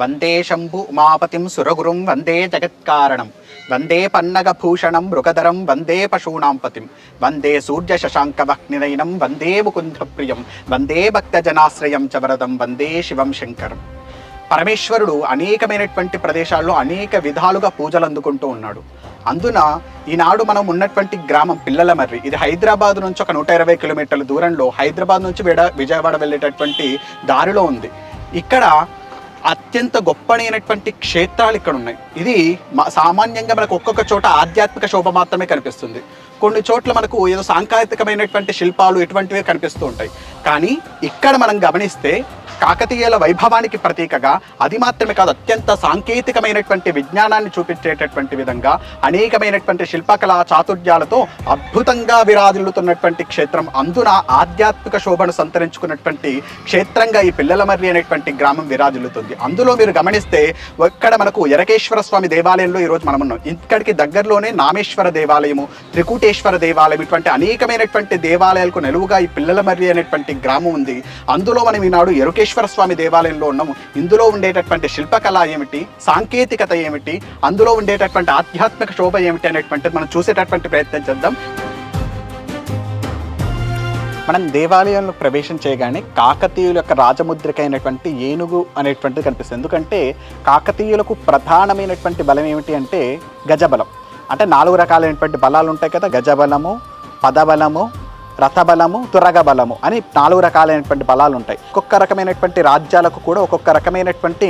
వందే శంభు ఉమాపతిం సురగురుం వందే జగత్కారణం వందే పన్నగభూషణం మృగధరం వందే పశూనాం పతిం వందే సూర్య శశాంకవహ్నినయనం వందే ముకుందప్రియం వందే భక్తజనాశ్రయం చ వరదం వందే శివం శంకరం. పరమేశ్వరుడు అనేకమైనటువంటి ప్రదేశాల్లో అనేక విధాలుగా పూజలు అందుకుంటూ ఉన్నాడు. అందున ఈనాడు మనం ఉన్నటువంటి గ్రామం పిల్లలమర్రి, ఇది హైదరాబాద్ నుంచి ఒక 120 కిలోమీటర్ల దూరంలో, హైదరాబాద్ నుంచి విజయవాడ వెళ్ళేటటువంటి దారిలో ఉంది. ఇక్కడ అత్యంత గొప్పనైనటువంటి క్షేత్రాలు ఇక్కడ ఉన్నాయి. ఇది సామాన్యంగా మనకు ఒక్కొక్క చోట ఆధ్యాత్మిక శోభ మాత్రమే కనిపిస్తుంది. కొన్ని చోట్ల మనకు ఏదో సాంకేతికమైనటువంటి శిల్పాలు ఇటువంటివే కనిపిస్తూ ఉంటాయి. కానీ ఇక్కడ మనం గమనిస్తే కాకతీయుల వైభవానికి ప్రతీకగా అది మాత్రమే కాదు, అత్యంత సాంకేతికమైనటువంటి విజ్ఞానాన్ని చూపించేటటువంటి విధంగా అనేకమైనటువంటి శిల్పకళా చాతుర్యాలతో అద్భుతంగా విరాజిల్లుతున్నటువంటి క్షేత్రం, అందున ఆధ్యాత్మిక శోభను సంతరించుకున్నటువంటి క్షేత్రంగా ఈ పిల్లలమర్రి అనేటువంటి గ్రామం విరాజిల్లుతుంది. అందులో మీరు గమనిస్తే ఇక్కడ మనకు ఎరకేశ్వర స్వామి దేవాలయంలో ఈరోజు మనం ఉన్నాం. ఇక్కడికి దగ్గరలోనే నామేశ్వర దేవాలయము, త్రికూటేశ్వర దేవాలయం, ఇటువంటి అనేకమైనటువంటి దేవాలయాలకు నెలువుగా ఈ పిల్లలమర్రి అనేటువంటి గ్రామం ఉంది. అందులో మనం ఈనాడు ఎరకేశ్వర స్వామి దేవాలయంలో ఉన్నాము. ఇందులో ఉండేటటువంటి శిల్పకళ ఏమిటి, సాంకేతికత ఏమిటి, అందులో ఉండేటటువంటి ఆధ్యాత్మిక శోభ ఏమిటి అనేటువంటిది మనం చూసేటటువంటి ప్రయత్నం చేద్దాం. మనం దేవాలయంలో ప్రవేశం చేయగానే కాకతీయుల యొక్క రాజముద్రిక అయినటువంటి ఏనుగు అనేటువంటిది కనిపిస్తుంది. ఎందుకంటే కాకతీయులకు ప్రధానమైనటువంటి బలం ఏమిటి అంటే గజబలం. అంటే 4 రకాలైనటువంటి బలాలు ఉంటాయి కదా, గజబలము, పదబలము, రథబలము, తురగ బలము అని 4 రకాలైనటువంటి బలాలు ఉంటాయి. ఒక్కొక్క రకమైనటువంటి రాజ్యాలకు కూడా ఒక్కొక్క రకమైనటువంటి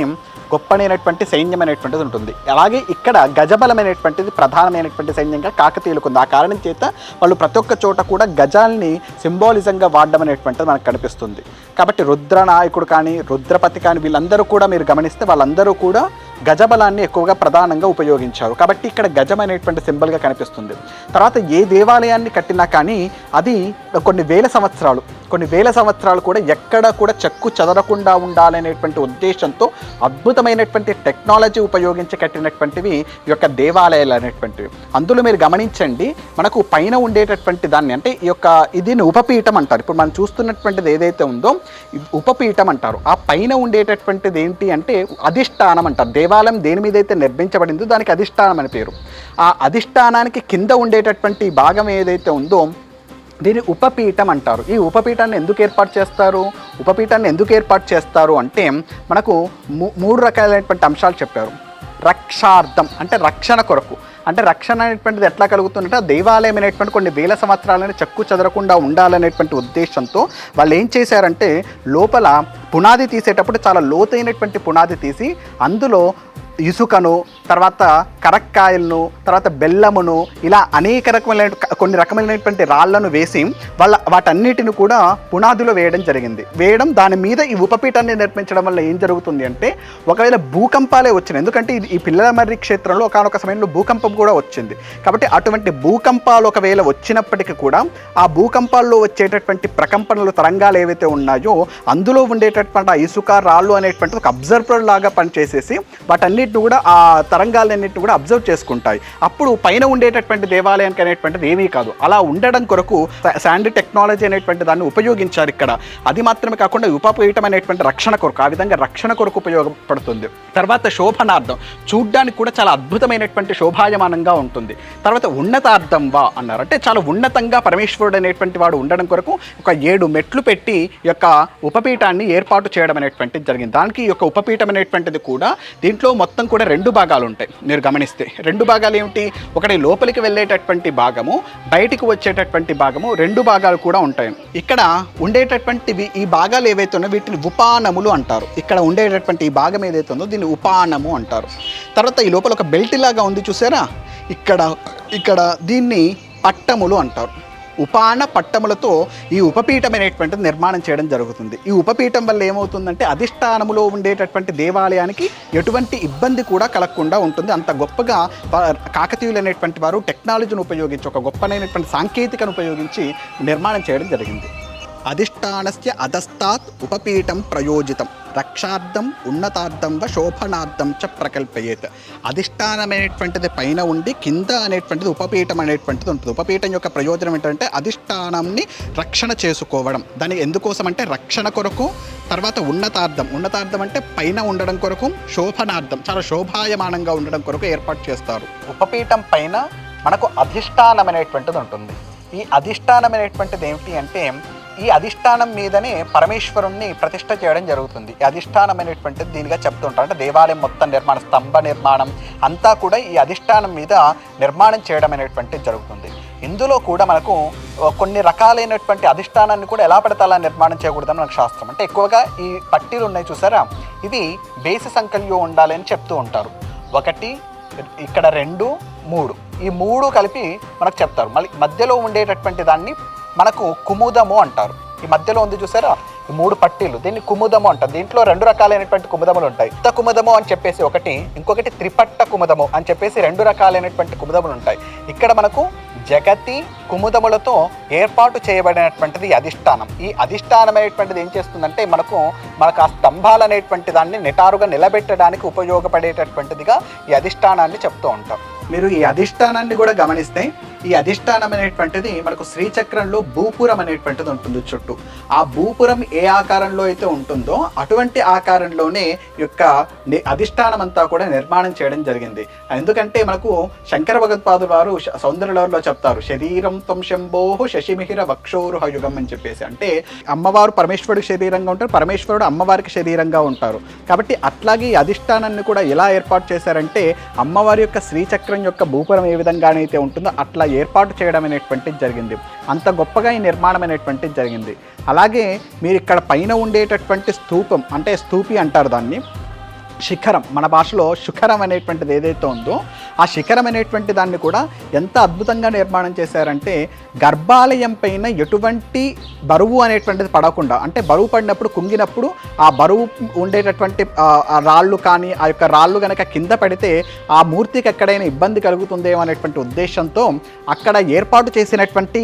గొప్పనైనటువంటి సైన్యం అనేటువంటిది ఉంటుంది. అలాగే ఇక్కడ గజబలమైనటువంటిది ప్రధానమైనటువంటి సైన్యంగా కాకతీయులకు ఉంది. ఆ కారణం చేత వాళ్ళు ప్రతి ఒక్క చోట కూడా గజాల్ని సింబాలిజంగా వాడడం అనేటువంటిది మనకు కనిపిస్తుంది. కాబట్టి రుద్రనాయకుడు కానీ రుద్రపతి కానీ వీళ్ళందరూ కూడా మీరు గమనిస్తే వాళ్ళందరూ కూడా గజబలాన్ని ఎక్కువగా ప్రధానంగా ఉపయోగించారు. కాబట్టి ఇక్కడ గజం అనేటువంటి సింబల్గా కనిపిస్తుంది. తర్వాత ఏ దేవాలయాన్ని కట్టినా కానీ అది కొన్ని వేల సంవత్సరాలు కూడా ఎక్కడ కూడా చెక్కు చెదరకుండా ఉండాలనేటువంటి ఉద్దేశంతో అద్భుతమైనటువంటి టెక్నాలజీ ఉపయోగించి కట్టినటువంటివి ఈ యొక్క దేవాలయాలు అనేటువంటివి. అందులో మీరు గమనించండి, మనకు పైన ఉండేటటువంటి దాన్ని అంటే ఈ యొక్క దీన్ని ఉపపీఠం అంటారు. ఇప్పుడు మనం చూస్తున్నటువంటిది ఏదైతే ఉందో ఉపపీఠం అంటారు. ఆ పైన ఉండేటటువంటిది ఏంటి అంటే అధిష్టానం అంటారు. దేవాలయం దేని మీద అయితే నిర్మించబడిందో దానికి అధిష్టానం అని పేరు. ఆ అధిష్టానానికి కింద ఉండేటటువంటి భాగం ఏదైతే ఉందో దీన్ని ఉపపీఠం అంటారు. ఈ ఉపపీఠాన్ని ఎందుకు ఏర్పాటు చేస్తారు అంటే మనకు 3 రకాలైనటువంటి అంశాలు చెప్పారు. రక్షార్థం అంటే రక్షణ కొరకు, అంటే రక్షణ అనేటువంటిది ఎట్లా కలుగుతుందంటే దేవాలయం అనేటువంటి కొన్ని వేల సంవత్సరాలని చెక్కు చెదరకుండా ఉండాలనేటువంటి ఉద్దేశంతో వాళ్ళు ఏం చేశారంటే లోపల పునాది తీసేటప్పుడు చాలా లోతైనటువంటి పునాది తీసి అందులో ఇసుకను, తర్వాత కరక్కాయలను, తర్వాత బెల్లమును, ఇలా అనేక కొన్ని రకమైనటువంటి రాళ్లను వేసి వాటన్నిటిని కూడా పునాదిలో వేయడం దాని మీద ఈ ఉపపీఠాన్ని నిర్మించడం వల్ల ఏం జరుగుతుంది అంటే ఒకవేళ భూకంపాలే వచ్చినాయి. ఎందుకంటే ఈ పిల్లలమర్రి క్షేత్రంలో ఒకనొక సమయంలో భూకంపం కూడా వచ్చింది. కాబట్టి అటువంటి భూకంపాలు ఒకవేళ వచ్చినప్పటికీ కూడా ఆ భూకంపాల్లో వచ్చేటటువంటి ప్రకంపనలు, తరంగాలు ఏవైతే ఉన్నాయో అందులో ఉండేటటువంటి ఆ ఇసుక, రాళ్ళు అనేటువంటి ఒక అబ్జర్వర్ లాగా పనిచేసేసి వాటన్నిటిని కూడా ఆ తరంగాలన్నింటినీ కూడా అబ్జర్వ్ చేసుకుంటాయి. అప్పుడు పైన ఉండేటటువంటి దేవాలయానికి అనేటువంటిది ఏమీ కాదు. అలా ఉండడం కొరకు శాండ్ టెక్నాలజీ అనేటువంటి దాన్ని ఉపయోగించారు ఇక్కడ. అది మాత్రమే కాకుండా ఉపపీఠం అనేటువంటి రక్షణ కొరకు, ఆ విధంగా రక్షణ కొరకు ఉపయోగపడుతుంది. తర్వాత శోభనార్థం, చూడ్డానికి కూడా చాలా అద్భుతమైనటువంటి శోభాయమానంగా ఉంటుంది. తర్వాత ఉన్నతార్థం అన్నారు, అంటే చాలా ఉన్నతంగా పరమేశ్వరుడు అనేటువంటి వాడు ఉండడం కొరకు ఒక 7 మెట్లు పెట్టి ఈ యొక్క ఉపపీఠాన్ని ఏర్పాటు చేయడం అనేటువంటిది జరిగింది. దానికి ఈ యొక్క ఉపపీఠం అనేటువంటిది కూడా దీంట్లో మొత్తం కూడా 2 భాగాలు ఉంటాయి. మీరు గమనిస్తే 2 భాగాలు ఏమిటి, ఒకటి లోపలికి వెళ్ళేటటువంటి భాగము, బయటికి వచ్చేటటువంటి భాగము, 2 భాగాలు కూడా ఉంటాయి. ఇక్కడ ఉండేటటువంటివి ఈ భాగాలు ఏవైతే ఉన్నాయో వీటిని ఉపానములు అంటారు. ఇక్కడ ఉండేటటువంటి ఈ భాగం ఏదైతే ఉందో దీన్ని ఉపానము అంటారు. తర్వాత ఈ లోపల ఒక బెల్ట్ లాగా ఉంది చూసారా, ఇక్కడ దీన్ని పట్టములు అంటారు. ఉపాన పట్టములతో ఈ ఉపపీఠం అనేటువంటిది నిర్మాణం చేయడం జరుగుతుంది. ఈ ఉపపీఠం వల్ల ఏమవుతుందంటే అధిష్టానములో ఉండేటటువంటి దేవాలయానికి ఎటువంటి ఇబ్బంది కూడా కలగకుండా ఉంటుంది. అంత గొప్పగా కాకతీయులు అనేటువంటి వారు టెక్నాలజీని ఉపయోగించి, ఒక గొప్పనైనటువంటి సాంకేతికను ఉపయోగించి నిర్మాణం చేయడం జరిగింది. అధిష్టానస్య అధస్తాత్ ఉపపీఠం ప్రయోజితం రక్షార్థం ఉన్నతార్థం వ శోభనార్థం చ ప్రకల్పయేత్. అధిష్టానం అనేటువంటిది పైన ఉండి కింద అనేటువంటిది ఉపపీఠం అనేటువంటిది ఉంటుంది. ఉపపీఠం యొక్క ప్రయోజనం ఏంటంటే అధిష్టానాన్ని రక్షణ చేసుకోవడం. దానికి ఎందుకోసం అంటే రక్షణ కొరకు, తర్వాత ఉన్నతార్థం అంటే పైన ఉండడం కొరకు, శోభనార్థం చాలా శోభాయమానంగా ఉండడం కొరకు ఏర్పాటు చేస్తారు. ఉపపీఠం పైన మనకు అధిష్టానం అనేటువంటిది ఉంటుంది. ఈ అధిష్టానం అనేటువంటిది ఏమిటి అంటే ఈ అధిష్టానం మీదనే పరమేశ్వరుణ్ణి ప్రతిష్ఠ చేయడం జరుగుతుంది. ఈ అధిష్టానం అనేటువంటిది దీనిగా చెప్తుంటారు. అంటే దేవాలయం మొత్తం నిర్మాణం, స్తంభ నిర్మాణం అంతా కూడా ఈ అధిష్టానం మీద నిర్మాణం చేయడం అనేటువంటిది జరుగుతుంది. ఇందులో కూడా మనకు కొన్ని రకాలైనటువంటి అధిష్టానాన్ని కూడా ఎలా పడితే అలా నిర్మాణం చేయకూడదని మనకు శాస్త్రం. అంటే ఎక్కువగా ఈ పట్టీలు ఉన్నాయి చూసారా, ఇవి బేసి సంఖ్యలో ఉండాలి అని చెప్తూ ఉంటారు. 1, ఇక్కడ 2, 3 ఈ 3 కలిపి మనకు చెప్తారు. మళ్ళీ మధ్యలో ఉండేటటువంటి దాన్ని మనకు కుముదము అంటారు. ఈ మధ్యలో ఉంది చూసారా ఈ 3 పట్టీలు, దీన్ని కుముదము అంటారు. దీంట్లో 2 రకాలైనటువంటి కుముదములు ఉంటాయి. ఉత్త కుముదము అని చెప్పేసి ఒకటి, ఇంకొకటి త్రిపట్ట కుముదము అని చెప్పేసి 2 రకాలైనటువంటి కుముదములు ఉంటాయి. ఇక్కడ మనకు జగతి కుముదములతో ఏర్పాటు చేయబడినటువంటిది అధిష్టానం. ఈ అధిష్టానం అనేటువంటిది ఏం చేస్తుందంటే మనకు ఆ స్తంభాలు అనేటువంటి దాన్ని నిటారుగా నిలబెట్టడానికి ఉపయోగపడేటటువంటిదిగా ఈ అధిష్టానాన్ని చెప్తూ ఉంటాం. మీరు ఈ అధిష్టానాన్ని కూడా గమనిస్తే ఈ అధిష్టానం అనేటువంటిది మనకు శ్రీచక్రంలో భూపురం అనేటువంటిది ఉంటుంది చుట్టూ. ఆ భూపురం ఏ ఆకారంలో అయితే ఉంటుందో అటువంటి ఆకారంలోనే యొక్క అధిష్టానం అంతా కూడా నిర్మాణం చేయడం జరిగింది. ఎందుకంటే మనకు శంకర భగవత్పాదులు వారు సౌందర్యలహరిలో చెప్తారు, శరీరం త్వం శంభోః శశిమిహిర వక్షోరుహయుగం అని చెప్పేసి. అంటే అమ్మవారు పరమేశ్వరుడికి శరీరంగా ఉంటారు, పరమేశ్వరుడు అమ్మవారికి శరీరంగా ఉంటారు. కాబట్టి అట్లాగే ఈ అధిష్టానాన్ని కూడా ఎలా ఏర్పాటు చేశారంటే అమ్మవారి యొక్క శ్రీచక్రం యొక్క భూపురం ఏ విధంగానైతే ఉంటుందో అట్లా ఏర్పాటు చేయడం అనేటువంటిది జరిగింది. అంత గొప్పగా ఈ నిర్మాణం అనేటువంటిది జరిగింది. అలాగే మీరు ఇక్కడ పైన ఉండేటటువంటి స్తూపం అంటే స్తూపి అంటారు దాన్ని, శిఖరం, మన భాషలో శిఖరం అనేటువంటిది ఏదైతే ఉందో ఆ శిఖరం అనేటువంటి దాన్ని కూడా ఎంత అద్భుతంగా నిర్మాణం చేశారంటే గర్భాలయం పైన ఎటువంటి బరువు అనేటువంటిది పడకుండా, అంటే బరువు పడినప్పుడు కుంగినప్పుడు ఆ బరువు ఉండేటటువంటి రాళ్ళు కానీ ఆ యొక్క రాళ్ళు కనుక కింద పడితే ఆ మూర్తికి ఎక్కడైనా ఇబ్బంది కలుగుతుందేమో అనేటువంటి ఉద్దేశంతో అక్కడ ఏర్పాటు చేసినటువంటి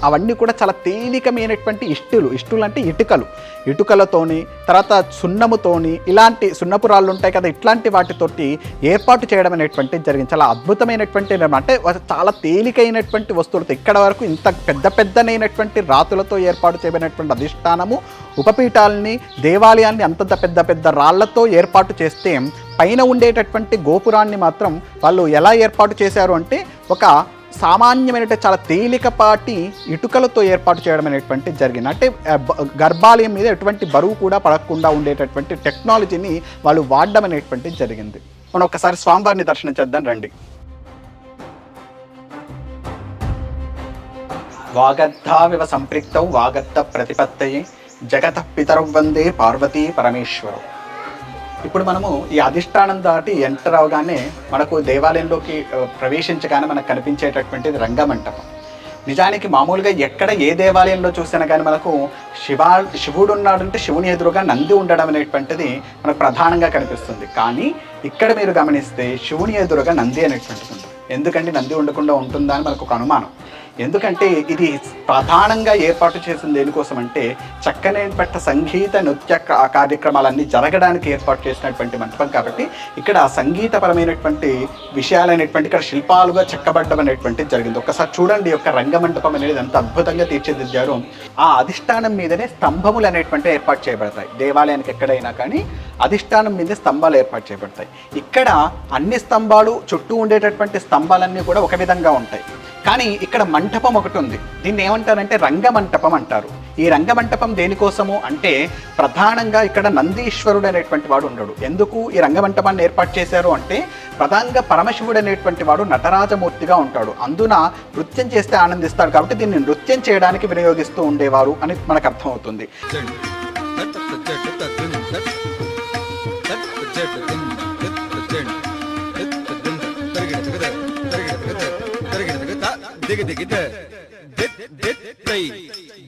అవన్నీ కూడా చాలా తేలికమైనటువంటి ఇష్టులు అంటే ఇటుకలతోని, తర్వాత సున్నముతోని, ఇలాంటి సున్నపు రాళ్ళు ఉంటాయి కదా, ఇట్లాంటి వాటితోటి ఏర్పాటు చేయడం అనేటువంటిది జరిగింది. చాలా అద్భుతమైనటువంటి అంటే చాలా తేలికైనటువంటి వస్తువులతో ఇక్కడ వరకు ఇంత పెద్దనైనటువంటి రాతులతో ఏర్పాటు చేయబడినటువంటి అధిష్టానము, ఉపపీఠాలని, దేవాలయాన్ని అంతంత పెద్ద రాళ్లతో ఏర్పాటు చేస్తే పైన ఉండేటటువంటి గోపురాన్ని మాత్రం వాళ్ళు ఎలా ఏర్పాటు చేశారు అంటే ఒక సామాన్యమైన చాలా తేలికపాటి ఇటుకలతో ఏర్పాటు చేయడం అనేటువంటి జరిగింది. అంటే గర్భాలయం మీద ఎటువంటి బరువు కూడా పడకుండా ఉండేటటువంటి టెక్నాలజీని వాళ్ళు వాడడం అనేటువంటిది జరిగింది. మనం ఒకసారి స్వామివారిని దర్శనం చేద్దాం రండి. వాగర్థావివ సంపృక్తౌ వాగర్థ ప్రతిపత్తయే జగత పితరౌ వందే పార్వతీ పరమేశ్వరం. ఇప్పుడు మనము ఈ అధిష్టానం దాటి ఎంటర్ అవగానే మనకు దేవాలయంలోకి ప్రవేశించగానే మనకు కనిపించేటటువంటిది రంగమంటపం. నిజానికి మామూలుగా ఎక్కడ ఏ దేవాలయంలో చూసినా కానీ మనకు శివుడు ఉన్నాడంటే శివుని ఎదురుగా నంది ఉండడం అనేటువంటిది మనకు ప్రధానంగా కనిపిస్తుంది. కానీ ఇక్కడ మీరు గమనిస్తే శివుని ఎదురుగా నంది అనేటువంటిది ఉంటుంది. ఎందుకంటే నంది ఉండకుండా ఉంటుందా అని మనకు ఒక అనుమానం. ఎందుకంటే ఇది ప్రధానంగా ఏర్పాటు చేసింది దేనికోసం అంటే చక్కనైనట్టు సంగీత నృత్య కార్యక్రమాలన్నీ జరగడానికి ఏర్పాటు చేసినటువంటి మంటపం. కాబట్టి ఇక్కడ సంగీతపరమైనటువంటి విషయాలైనటువంటి ఇక్కడ శిల్పాలుగా చెక్కబడ్డం అనేటువంటిది జరిగింది. ఒకసారి చూడండి యొక్క రంగమంటపం అనేది ఎంత అద్భుతంగా తీర్చిదిద్దారు. ఆ అధిష్టానం మీదనే స్తంభములు అనేటువంటి ఏర్పాటు చేయబడతాయి. దేవాలయానికి ఎక్కడైనా కానీ అధిష్టానం మీద స్తంభాలు ఏర్పాటు చేయబడతాయి. ఇక్కడ అన్ని స్తంభాలు చుట్టూ ఉండేటటువంటి స్తంభాలన్నీ కూడా ఒక విధంగా ఉంటాయి. కానీ ఇక్కడ మంటపం ఒకటి ఉంది. దీన్ని ఏమంటారంటే రంగమంటపం అంటారు. ఈ రంగమంటపం దేనికోసము అంటే ప్రధానంగా ఇక్కడ నందీశ్వరుడు అనేటువంటి వాడు ఉండడు. ఎందుకు ఈ రంగమంటపాన్ని ఏర్పాటు చేశారు అంటే ప్రధానంగా పరమశివుడు అనేటువంటి వాడు నటరాజమూర్తిగా ఉంటాడు. అందున నృత్యం చేస్తే ఆనందిస్తాడు. కాబట్టి దీన్ని నృత్యం చేయడానికి వినియోగిస్తూ ఉండేవారు అని మనకు అర్థమవుతుంది. దిగ దిగిద దిత్తై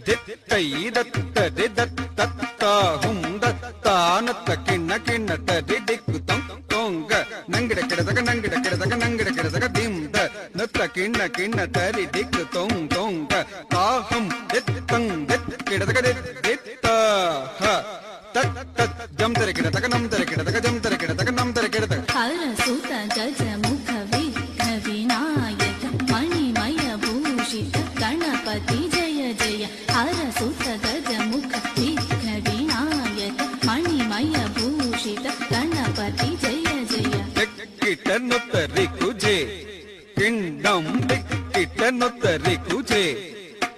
దిత్తై దత్త దిదత్త హుం దత్తానత్త కిన్న కిన్నత దిక్కుతం తొంగ నంగిడ కిడదగ దింద నత్త కిన్న కిన్న తరి దిక్ తొంగ్ తొంగ్ తాహం దిత్తంగ్ దిత్ కిడతక దిత్త హ తత్ తత్ జం తరి కిడతక నం తరి కిడతక జం తరి కిడతక నం తరి కిడతక హరసుత గజముఖ విఘ్న వినాయక మణిమయ భూషిత గణపతి జయ జయ హరసుత గజముఖ విఘ్న వినాయక మణిమయ భూషిత గణపతి జయ జయ కిట్టనొత్తరి కుజే కిండం కిట్టనొత్తరి కుజే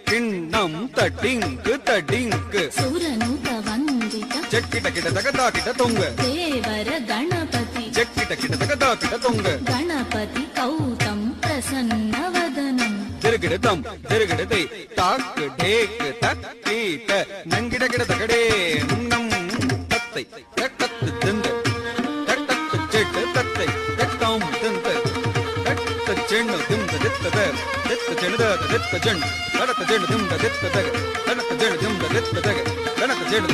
కిండం తటింక్ తటింక్ సురనుత వందిత చెక్కిట కిటతక తాకిట తొంగ దేవర గణపతి చెక్కిట కిటతక తాకిట తొంగ గణపతి కౌతం ప్రసన్న వదనం తిరుగిడతం తిరుగిడతే తాక్ ఢేక్ తక్కీట నంగిడ కిడతకడే నం తత్తై తక్కత్ దింద తక్కత్ చెట్ తత్తై తక్కం దింద తక్క చెణ్ దింద దిత్తద దిత్త చెణద దిత్త చెణ్ తడక చెణ్ దింద దిత్తద తనక చెణ్ దింద దిత్తద తనక చెణ్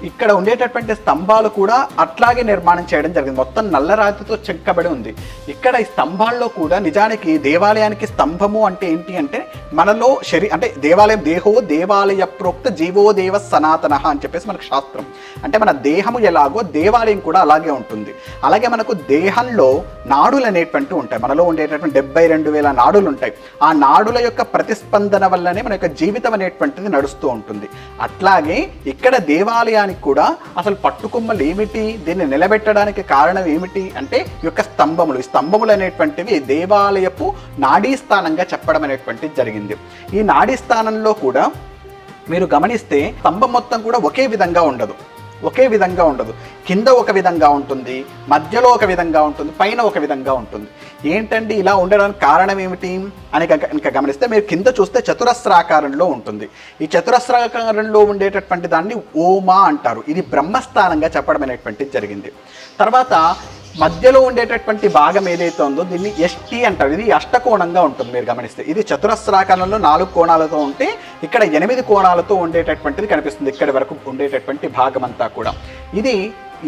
ఇక్కడ ఉండేటటువంటి స్తంభాలు కూడా అట్లాగే నిర్మాణం చేయడం జరిగింది. మొత్తం నల్లరాతితో చెక్కబడి ఉంది. ఇక్కడ ఈ స్తంభాల్లో కూడా నిజానికి దేవాలయానికి స్తంభము అంటే ఏంటి అంటే మనలో అంటే దేవాలయం దేహో దేవాలయ ప్రోక్త జీవో దేవ సనాతన అని చెప్పేసి మనకు శాస్త్రం. అంటే మన దేహము ఎలాగో దేవాలయం కూడా అలాగే ఉంటుంది. అలాగే మనకు దేహంలో నాడులు అనేటువంటి ఉంటాయి. మనలో ఉండేటటువంటి 72,000 నాడులు ఉంటాయి. ఆ నాడుల యొక్క ప్రతిస్పందన వల్లనే మన యొక్క జీవితం అనేటువంటిది నడుస్తూ ఉంటుంది. అట్లాగే ఇక్కడ దేవాలయానికి కూడా అసలు పట్టుకొమ్మలు ఏమిటి, దీన్ని నిలబెట్టడానికి కారణం ఏమిటి అంటే ఈ యొక్క స్తంభములు. ఈ స్తంభములు అనేటువంటివి దేవాలయపు నాడీ స్థానంగా చెప్పడం అనేటువంటిది జరిగింది. ఈ నాడీ స్థానంలో కూడా మీరు గమనిస్తే స్తంభం మొత్తం కూడా ఒకే విధంగా ఉండదు. కింద ఒక విధంగా ఉంటుంది, మధ్యలో ఒక విధంగా ఉంటుంది, పైన ఒక విధంగా ఉంటుంది. ఏంటండి ఇలా ఉండడానికి కారణం ఏమిటి అని కనుక గమనిస్తే మీరు కింద చూస్తే చతురస్రాకారంలో ఉంటుంది. ఈ చతురస్రాకారంలో ఉండేటటువంటి దాన్ని ఓమా అంటారు. ఇది బ్రహ్మస్థానంగా చెప్పడం అనేటువంటిది జరిగింది. తర్వాత మధ్యలో ఉండేటటువంటి భాగం ఏదైతే ఉందో దీన్ని ఎస్టీ అంటారు. ఇది అష్టకోణంగా ఉంటుంది. మీరు గమనిస్తే ఇది చతురస్రాకారంలో 4 కోణాలతో ఉంటే ఇక్కడ 8 కోణాలతో ఉండేటటువంటిది కనిపిస్తుంది. ఇక్కడి వరకు ఉండేటటువంటి భాగం అంతా కూడా ఇది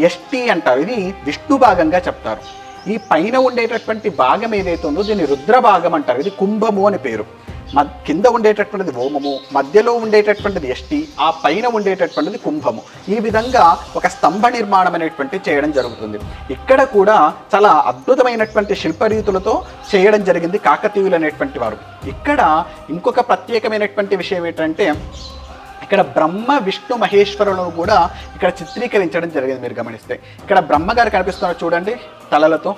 ఎస్టీ అంటారు. ఇది విష్ణు భాగంగా చెప్తారు. ఈ పైన ఉండేటటువంటి భాగం ఏదైతే ఉందో దీన్ని రుద్ర భాగం అంటారు. ఇది కుంభము అని పేరు. కింద ఉండేటటువంటిది ఓమము, మధ్యలో ఉండేటటువంటిది ఎష్టి, ఆ పైన ఉండేటటువంటిది కుంభము. ఈ విధంగా ఒక స్తంభ నిర్మాణం అనేటువంటి చేయడం జరుగుతుంది. ఇక్కడ కూడా చాలా అద్భుతమైనటువంటి శిల్పరీతులతో చేయడం జరిగింది కాకతీయులు అనేటువంటి వారు. ఇక్కడ ఇంకొక ప్రత్యేకమైనటువంటి విషయం ఏంటంటే ఇక్కడ బ్రహ్మ విష్ణు మహేశ్వరులను కూడా ఇక్కడ చిత్రీకరించడం జరిగింది. మీరు గమనిస్తే ఇక్కడ బ్రహ్మగారు కనిపిస్తున్నారు చూడండి, తలలతో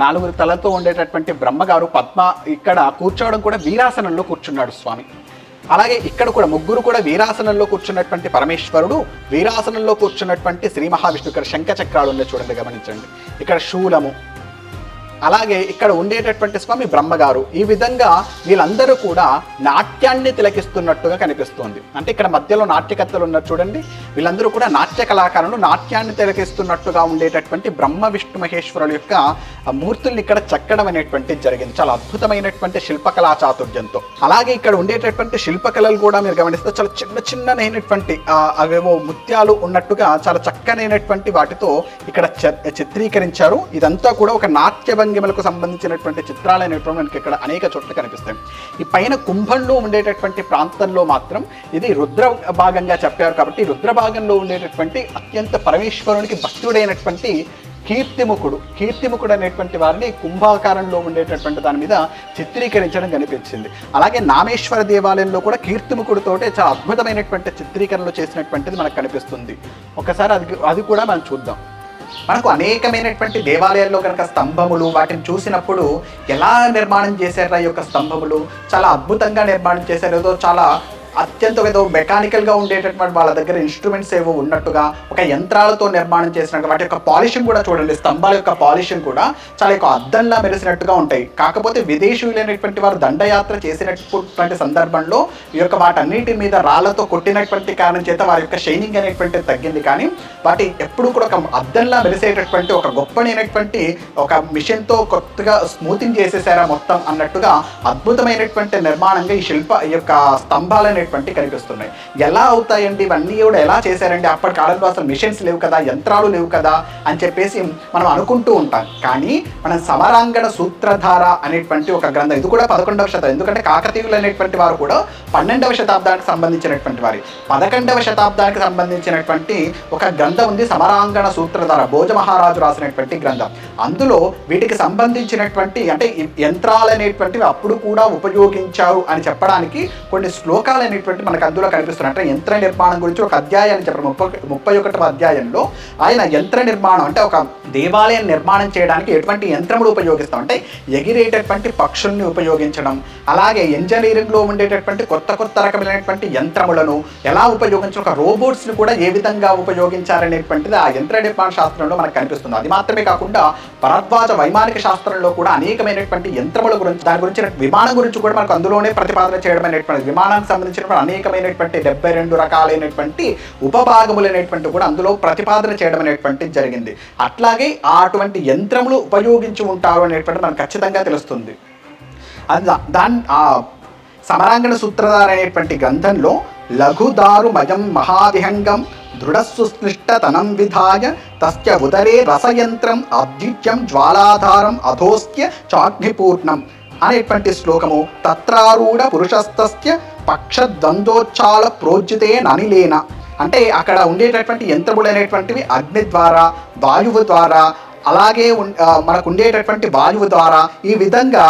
4 తలతో ఉండేటటువంటి బ్రహ్మగారు పద్మ ఇక్కడ కూర్చోవడం కూడా వీరాసనంలో కూర్చున్నాడు స్వామి. అలాగే ఇక్కడ కూడా ముగ్గురు కూడా వీరాసనంలో కూర్చున్నటువంటి పరమేశ్వరుడు, వీరాసనంలో కూర్చున్నటువంటి శ్రీ మహావిష్ణు. ఇక్కడ శంఖ చక్రాలు ఉన్నాయి చూడండి, గమనించండి. ఇక్కడ శూలము, అలాగే ఇక్కడ ఉండేటటువంటి స్వామి బ్రహ్మగారు. ఈ విధంగా వీళ్ళందరూ కూడా నాట్యాన్ని తిలకిస్తున్నట్టుగా కనిపిస్తుంది. అంటే ఇక్కడ మధ్యలో నాట్యకర్తలు ఉన్నారు చూడండి, వీళ్ళందరూ కూడా నాట్య కళాకారులు నాట్యాన్ని తిలకిస్తున్నట్టుగా ఉండేటటువంటి బ్రహ్మ విష్ణు మహేశ్వరుల యొక్క మూర్తుల్ని ఇక్కడ చెక్కడం అనేటువంటిది జరిగింది. చాలా అద్భుతమైనటువంటి శిల్పకళా చాతుర్యంతో. అలాగే ఇక్కడ ఉండేటటువంటి శిల్పకళలు కూడా మీరు గమనిస్తే చాలా చిన్ననైనటువంటి అవేవో ముత్యాలు ఉన్నట్టుగా చాలా చక్కనైనటువంటి వాటితో ఇక్కడ చిత్రీకరించారు. ఇదంతా కూడా ఒక నాట్య భంగిమలకు సంబంధించినటువంటి చిత్రాలైనటువంటి మనకి ఇక్కడ అనేక చోట్ల కనిపిస్తాయి. ఈ పైన కుంభంలో ఉండేటటువంటి ప్రాంతంలో మాత్రం ఇది రుద్ర భాగంగా చెప్పారు కాబట్టి రుద్ర భాగంలో ఉండేటటువంటి అత్యంత పరమేశ్వరునికి భక్తుడైనటువంటి కీర్తిముఖుడు అనేటువంటి వారిని కుంభాకారంలో ఉండేటటువంటి దాని మీద చిత్రీకరించడం కనిపించింది. అలాగే నామేశ్వర దేవాలయంలో కూడా కీర్తిముఖుడితోటే చాలా అద్భుతమైనటువంటి చిత్రీకరణలు చేసినటువంటిది మనకు కనిపిస్తుంది. ఒకసారి అది కూడా మనం చూద్దాం. మనకు అనేకమైనటువంటి దేవాలయాల్లో కనుక స్తంభములు వాటిని చూసినప్పుడు ఎలా నిర్మాణం చేశారు, ఈ యొక్క స్తంభములు చాలా అద్భుతంగా నిర్మాణం చేశారు. ఏదో చాలా అత్యంత ఏదో మెకానికల్గా ఉండేటటువంటి వాళ్ళ దగ్గర ఇన్స్ట్రుమెంట్స్ ఏవో ఉన్నట్టుగా ఒక యంత్రాలతో నిర్మాణం చేసినట్టు వాటి యొక్క పాలిషన్ కూడా చూడండి, స్తంభాల యొక్క పాలిషన్ కూడా చాలా ఎక్కువ అద్దంలా మెరిసినట్టుగా ఉంటాయి. కాకపోతే విదేశీయులైనటువంటి వారు దండయాత్ర చేసినటువంటి సందర్భంలో ఈ యొక్క వాటన్నిటి మీద రాళ్లతో కొట్టినటువంటి కారణం చేత వారి యొక్క షైనింగ్ అనేటువంటిది తగ్గింది. కానీ వాటి ఎప్పుడు కూడా ఒక అద్దంలా మెరిసేటటువంటి ఒక గొప్పనైనటువంటి ఒక మిషన్తో కొత్తగా స్మూతింగ్ చేసేసారా మొత్తం అన్నట్టుగా అద్భుతమైనటువంటి నిర్మాణంగా ఈ యొక్క స్తంభాలను అనేటువంటి కనిపిస్తున్నాయి. ఎలా అవుతాయండి ఇవన్నీ కూడా ఎలా చేశారండి, అప్పటి కాలంలో అసలు మిషన్స్ లేవు కదా, యంత్రాలు లేవు కదా అని చెప్పేసి మనం అనుకుంటూ ఉంటాం. కానీ మనం సమరాంగణ సూత్రధార అనేటువంటి ఒక గ్రంథం, ఇది కూడా 11వ శతాబ్దం, ఎందుకంటే కాకతీయులు అనేటువంటి వారు కూడా 12వ శతాబ్దానికి సంబంధించినటువంటి వారి, 11వ శతాబ్దానికి సంబంధించినటువంటి ఒక గ్రంథం ఉంది సమరాంగణ సూత్రధార, భోజ మహారాజు రాసినటువంటి గ్రంథం. అందులో వీటికి సంబంధించినటువంటి అంటే యంత్రాలు అనేటువంటివి అప్పుడు కూడా ఉపయోగించారు అని చెప్పడానికి కొన్ని శ్లోకాలు అనేటువంటి మనకు అందులో కనిపిస్తున్నాయి. అంటే యంత్ర నిర్మాణం గురించి ఒక అధ్యాయాన్ని చెప్పారు. 31వ అధ్యాయంలో ఆయన యంత్ర నిర్మాణం అంటే ఒక దేవాలయం నిర్మాణం చేయడానికి ఎటువంటి యంత్రములు ఉపయోగిస్తాం అంటే ఎగిరేటటువంటి పక్షుల్ని ఉపయోగించడం, అలాగే ఇంజనీరింగ్లో ఉండేటటువంటి కొత్త రకమైనటువంటి యంత్రములను ఎలా ఉపయోగించడం, ఒక రోబోట్స్ని కూడా ఏ విధంగా ఉపయోగించారనేటువంటిది ఆ యంత్ర నిర్మాణ శాస్త్రంలో మనకు కనిపిస్తుంది. అది మాత్రమే కాకుండా భరద్వాజ వైమానిక శాస్త్రంలో కూడా అనేకమైనటువంటి యంత్రముల గురించి, దాని గురించి విమానం గురించి కూడా మనకు అందులోనే ప్రతిపాదన చేయడం అనేటువంటి, విమానానికి సంబంధించిన అనేకమైనటువంటి 72 రకాలైనటువంటి ఉపభాగములైనటువంటి కూడా అందులో ప్రతిపాదన చేయడం అనేటువంటి జరిగింది. అట్లాగే అటువంటి యంత్రములు ఉపయోగించి ఉంటారు అనేటువంటి మనకు ఖచ్చితంగా తెలుస్తుంది. అది సమరాంగణ సూత్రధార అనేటువంటి గ్రంథంలో లఘుదారు మయం మహావిహంగం దృఢసుస్లిష్టతనం విధాయ తస్య ఉదరే రసయంత్రం అద్విత్యం జ్వాలాధారం అధోస్య చాగ్నిపూర్ణం అనేటువంటి శ్లోకము తత్రారూఢ పురుషస్తస్య పక్షద్వందోచ్చాల ప్రోజ్జితే ననిలేన, అంటే అక్కడ ఉండేటటువంటి యంత్రములు అనేటువంటివి అగ్ని ద్వారా, వాయువు ద్వారా, అలాగే మనకు ఉండేటటువంటి వాయువు ద్వారా ఈ విధంగా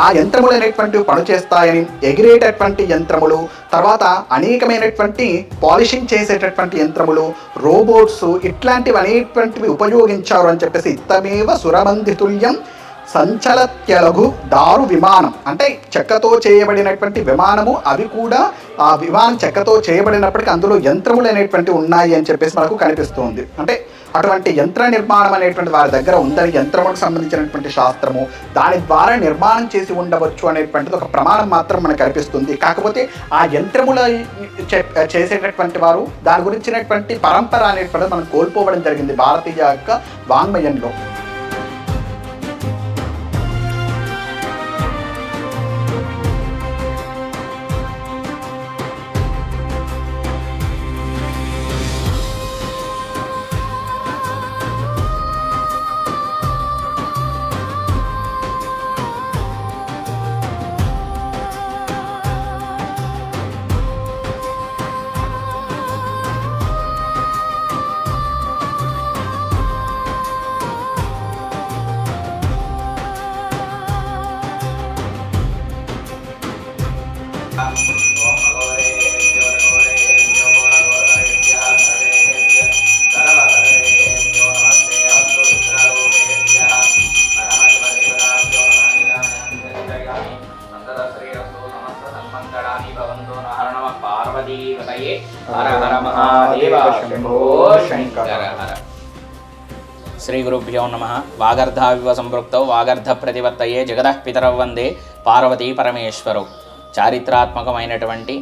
ఆ యంత్రములు అనేటువంటివి పనిచేస్తాయని, ఎగిరేటటువంటి యంత్రములు, తర్వాత అనేకమైనటువంటి పాలిషింగ్ చేసేటటువంటి యంత్రములు, రోబోట్స్ ఇట్లాంటివి అనేటువంటివి ఉపయోగించారు అని చెప్పేసి ఇత్తమేవ సురబంధితుల్యం సంచలత్యలఘు దారు విమానం, అంటే చెక్కతో చేయబడినటువంటి విమానము, అవి కూడా ఆ విమానం చెక్కతో చేయబడినప్పటికీ అందులో యంత్రములు అనేటువంటి ఉన్నాయి అని చెప్పేసి మనకు కనిపిస్తుంది. అంటే అటువంటి యంత్ర నిర్మాణం అనేటువంటి వారి దగ్గర ఉందని, యంత్రములకు సంబంధించినటువంటి శాస్త్రము దాని ద్వారా నిర్మాణం చేసి ఉండవచ్చు అనేటువంటిది ఒక ప్రమాణం మాత్రం మనకు కనిపిస్తుంది. కాకపోతే ఆ యంత్రముల చేసేటటువంటి వారు దాని గురించినటువంటి పరంపర అనేటువంటిది మనం కోల్పోవడం జరిగింది భారతీయ యొక్క వాంగ్మయంలో. శ్రీ గురుభ్యో నమః. వాగర్ధావివ సంపృక్తౌ వాగర్ధ ప్రతిపత్తయే జగదః పితరౌ వందే పార్వతీ పరమేశ్వరౌ. చారిత్రాత్మకమైనటువంటి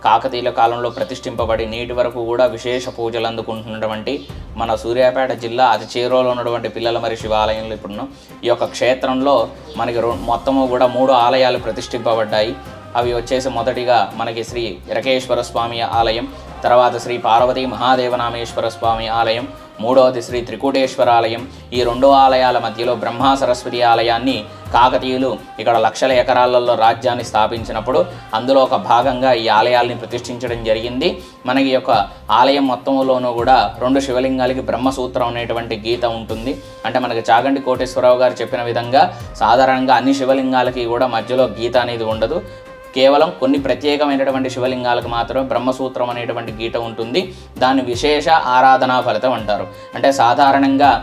కాకతీయుల కాలంలో ప్రతిష్ఠింపబడి నేటి వరకు కూడా విశేష పూజలు అందుకుంటున్నటువంటి మన సూర్యాపేట జిల్లా అతి చేరువలో ఉన్నటువంటి పిల్లలమర్రి శివాలయంలో ఇప్పుడున్నాం. ఈ యొక్క క్షేత్రంలో మనకి మొత్తము కూడా 3 ఆలయాలు ప్రతిష్ఠింపబడ్డాయి. అవి వచ్చేసి మొదటిగా మనకి శ్రీ ఇరకేశ్వర స్వామి ఆలయం, తర్వాత శ్రీ పార్వతీ మహాదేవనామేశ్వర స్వామి ఆలయం, మూడవది శ్రీ త్రికూటేశ్వర ఆలయం. ఈ 2 ఆలయాల మధ్యలో బ్రహ్మా సరస్వతి ఆలయాన్ని కాకతీయులు ఇక్కడ లక్షల ఎకరాలలో రాజ్యాన్ని స్థాపించినప్పుడు అందులో ఒక భాగంగా ఈ ఆలయాల్ని ప్రతిష్ఠించడం జరిగింది. మనకి యొక్క ఆలయం మొత్తంలోనూ కూడా 2 శివలింగాలకి బ్రహ్మసూత్రం అనేటువంటి గీత ఉంటుంది. అంటే మనకి చాగంటి కోటేశ్వరరావు గారు చెప్పిన విధంగా సాధారణంగా అన్ని శివలింగాలకి కూడా మధ్యలో గీత అనేది ఉండదు. కేవలం కొన్ని ప్రత్యేకమైనటువంటి శివలింగాలకు మాత్రమే బ్రహ్మసూత్రం అనేటువంటి గీత ఉంటుంది. దాన్ని విశేష ఆరాధనా ఫలితం అంటారు. అంటే సాధారణంగా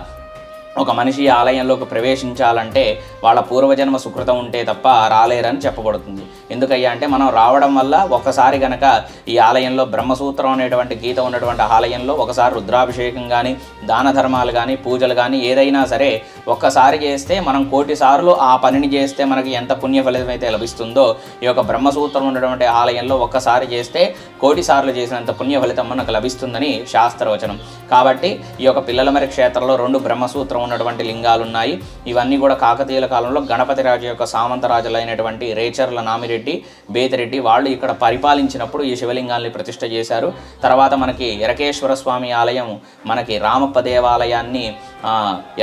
ఒక మనిషి ఆలయంలోకి ప్రవేశించాలంటే వాళ్ళ పూర్వజన్మ సుకృతం ఉంటే తప్ప రాలేరని చెప్పబడుతుంది. ఎందుకయ్యా అంటే మనం రావడం వల్ల ఒకసారి గనక ఈ ఆలయంలో బ్రహ్మసూత్రం అనేటువంటి గీత ఉన్నటువంటి ఆలయంలో ఒకసారి రుద్రాభిషేకం కానీ, దాన ధర్మాలు కానీ, పూజలు కానీ ఏదైనా సరే ఒక్కసారి చేస్తే మనం 1,000,000 సార్లు ఆ పనిని చేస్తే మనకి ఎంత పుణ్య ఫలితం అయితే లభిస్తుందో ఈ యొక్క బ్రహ్మసూత్రం ఉన్నటువంటి ఆలయంలో ఒక్కసారి చేస్తే 1,000,000 సార్లు చేసినంత పుణ్య ఫలితం మనకు లభిస్తుందని శాస్త్రవచనం. కాబట్టి ఈ యొక్క పిల్లలమర్రి క్షేత్రంలో 2 బ్రహ్మసూత్రం ఉన్నటువంటి లింగాలు ఉన్నాయి. ఇవన్నీ కూడా కాకతీయుల కాలంలో గణపతి రాజు యొక్క సామంత రాజులైనటువంటి రేచర్ల నామిరెడ్డి, బేతిరెడ్డి వాళ్ళు ఇక్కడ పరిపాలించినప్పుడు ఈ శివలింగాల్ని ప్రతిష్ఠ చేశారు. తర్వాత మనకి ఎరకేశ్వర స్వామి ఆలయం, మనకి రామప్ప దేవాలయాన్ని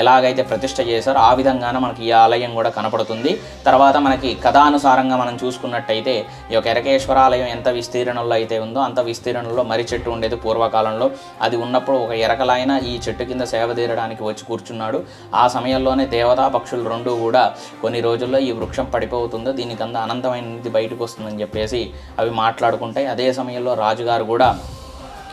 ఎలాగైతే ప్రతిష్ఠ చేశారో ఆ విధంగానే మనకి ఈ ఆలయం కూడా కనపడుతుంది. తర్వాత మనకి కథానుసారంగా మనం చూసుకున్నట్టయితే ఈ యొక్క ఎరకేశ్వర ఆలయం ఎంత విస్తీర్ణంలో అయితే ఉందో అంత విస్తీర్ణంలో మర్రి చెట్టు ఉండేది పూర్వకాలంలో. అది ఉన్నప్పుడు ఒక ఎరకలైన ఈ చెట్టు కింద సేవ తీరడానికి వచ్చి కూర్చున్నాడు. ఆ సమయంలోనే దేవతా పక్షులు రెండు కూడా కొన్ని రోజుల్లో ఈ వృక్షం పడిపోతుందో దీనికి అంత అనంతమైన నిధి బయటకు వస్తుందని చెప్పేసి అవి మాట్లాడుకుంటాయి. అదే సమయంలో రాజుగారు కూడా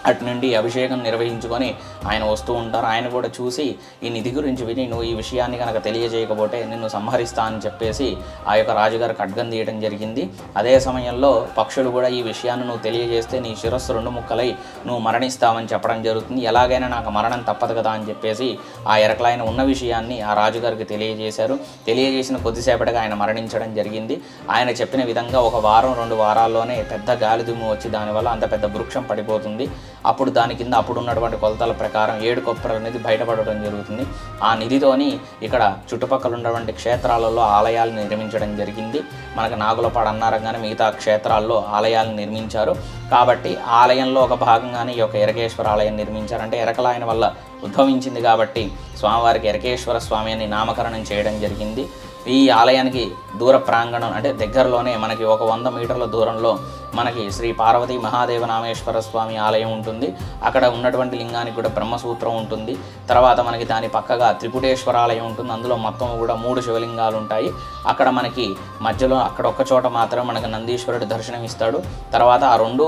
అటు నుండి అభిషేకం నిర్వహించుకొని ఆయన వస్తూ ఉంటారు. ఆయన కూడా చూసి ఈ నిధి గురించి విని నువ్వు ఈ విషయాన్ని కనుక తెలియజేయకపోతే నిన్ను సంహరిస్తా అని చెప్పేసి ఆ యొక్క రాజుగారు ఖడ్గం తీయడం జరిగింది. అదే సమయంలో పక్షులు కూడా ఈ విషయాన్ని నువ్వు తెలియజేస్తే నీ శిరస్సు 2 ముక్కలై నువ్వు మరణిస్తావని చెప్పడం జరుగుతుంది. ఎలాగైనా నాకు మరణం తప్పదు కదా అని చెప్పేసి ఆ ఎరకలైన ఉన్న విషయాన్ని ఆ రాజుగారికి తెలియజేశారు. తెలియజేసిన కొద్దిసేపటిగా ఆయన మరణించడం జరిగింది. ఆయన చెప్పిన విధంగా 1 వారం 2 వారాల్లోనే పెద్ద గాలిదుమ్ము వచ్చి దానివల్ల అంత పెద్ద వృక్షం పడిపోతుంది. అప్పుడు దాని కింద అప్పుడు ఉన్నటువంటి కొలతల ప్రకారం 7 కొప్పరల నిధి బయటపడడం జరుగుతుంది. ఆ నిధితోని ఇక్కడ చుట్టుపక్కల ఉన్నటువంటి క్షేత్రాలలో ఆలయాలను నిర్మించడం జరిగింది. మనకు నాగులపాడు అన్నారంగానే మిగతా క్షేత్రాల్లో ఆలయాలను నిర్మించారు. కాబట్టి ఆలయంలో ఒక భాగంగానే ఈ యొక్క ఎరకేశ్వర ఆలయం నిర్మించారు. అంటే ఎరకలాయన వల్ల ఉద్భవించింది కాబట్టి స్వామివారికి ఎరకేశ్వర స్వామి అని నామకరణం చేయడం జరిగింది. ఈ ఆలయానికి దూర ప్రాంగణం అంటే దగ్గరలోనే మనకి 100 మీటర్ల దూరంలో మనకి శ్రీ పార్వతీ మహాదేవ నామేశ్వర స్వామి ఆలయం ఉంటుంది. అక్కడ ఉన్నటువంటి లింగానికి కూడా బ్రహ్మసూత్రం ఉంటుంది. తర్వాత మనకి దాని పక్కగా త్రిపుటేశ్వర ఆలయం ఉంటుంది. అందులో మొత్తం కూడా 3 శివలింగాలు ఉంటాయి. అక్కడ మనకి మధ్యలో అక్కడ ఒక్క చోట మాత్రం మనకి నందీశ్వరుడు దర్శనం ఇస్తాడు. తర్వాత ఆ 2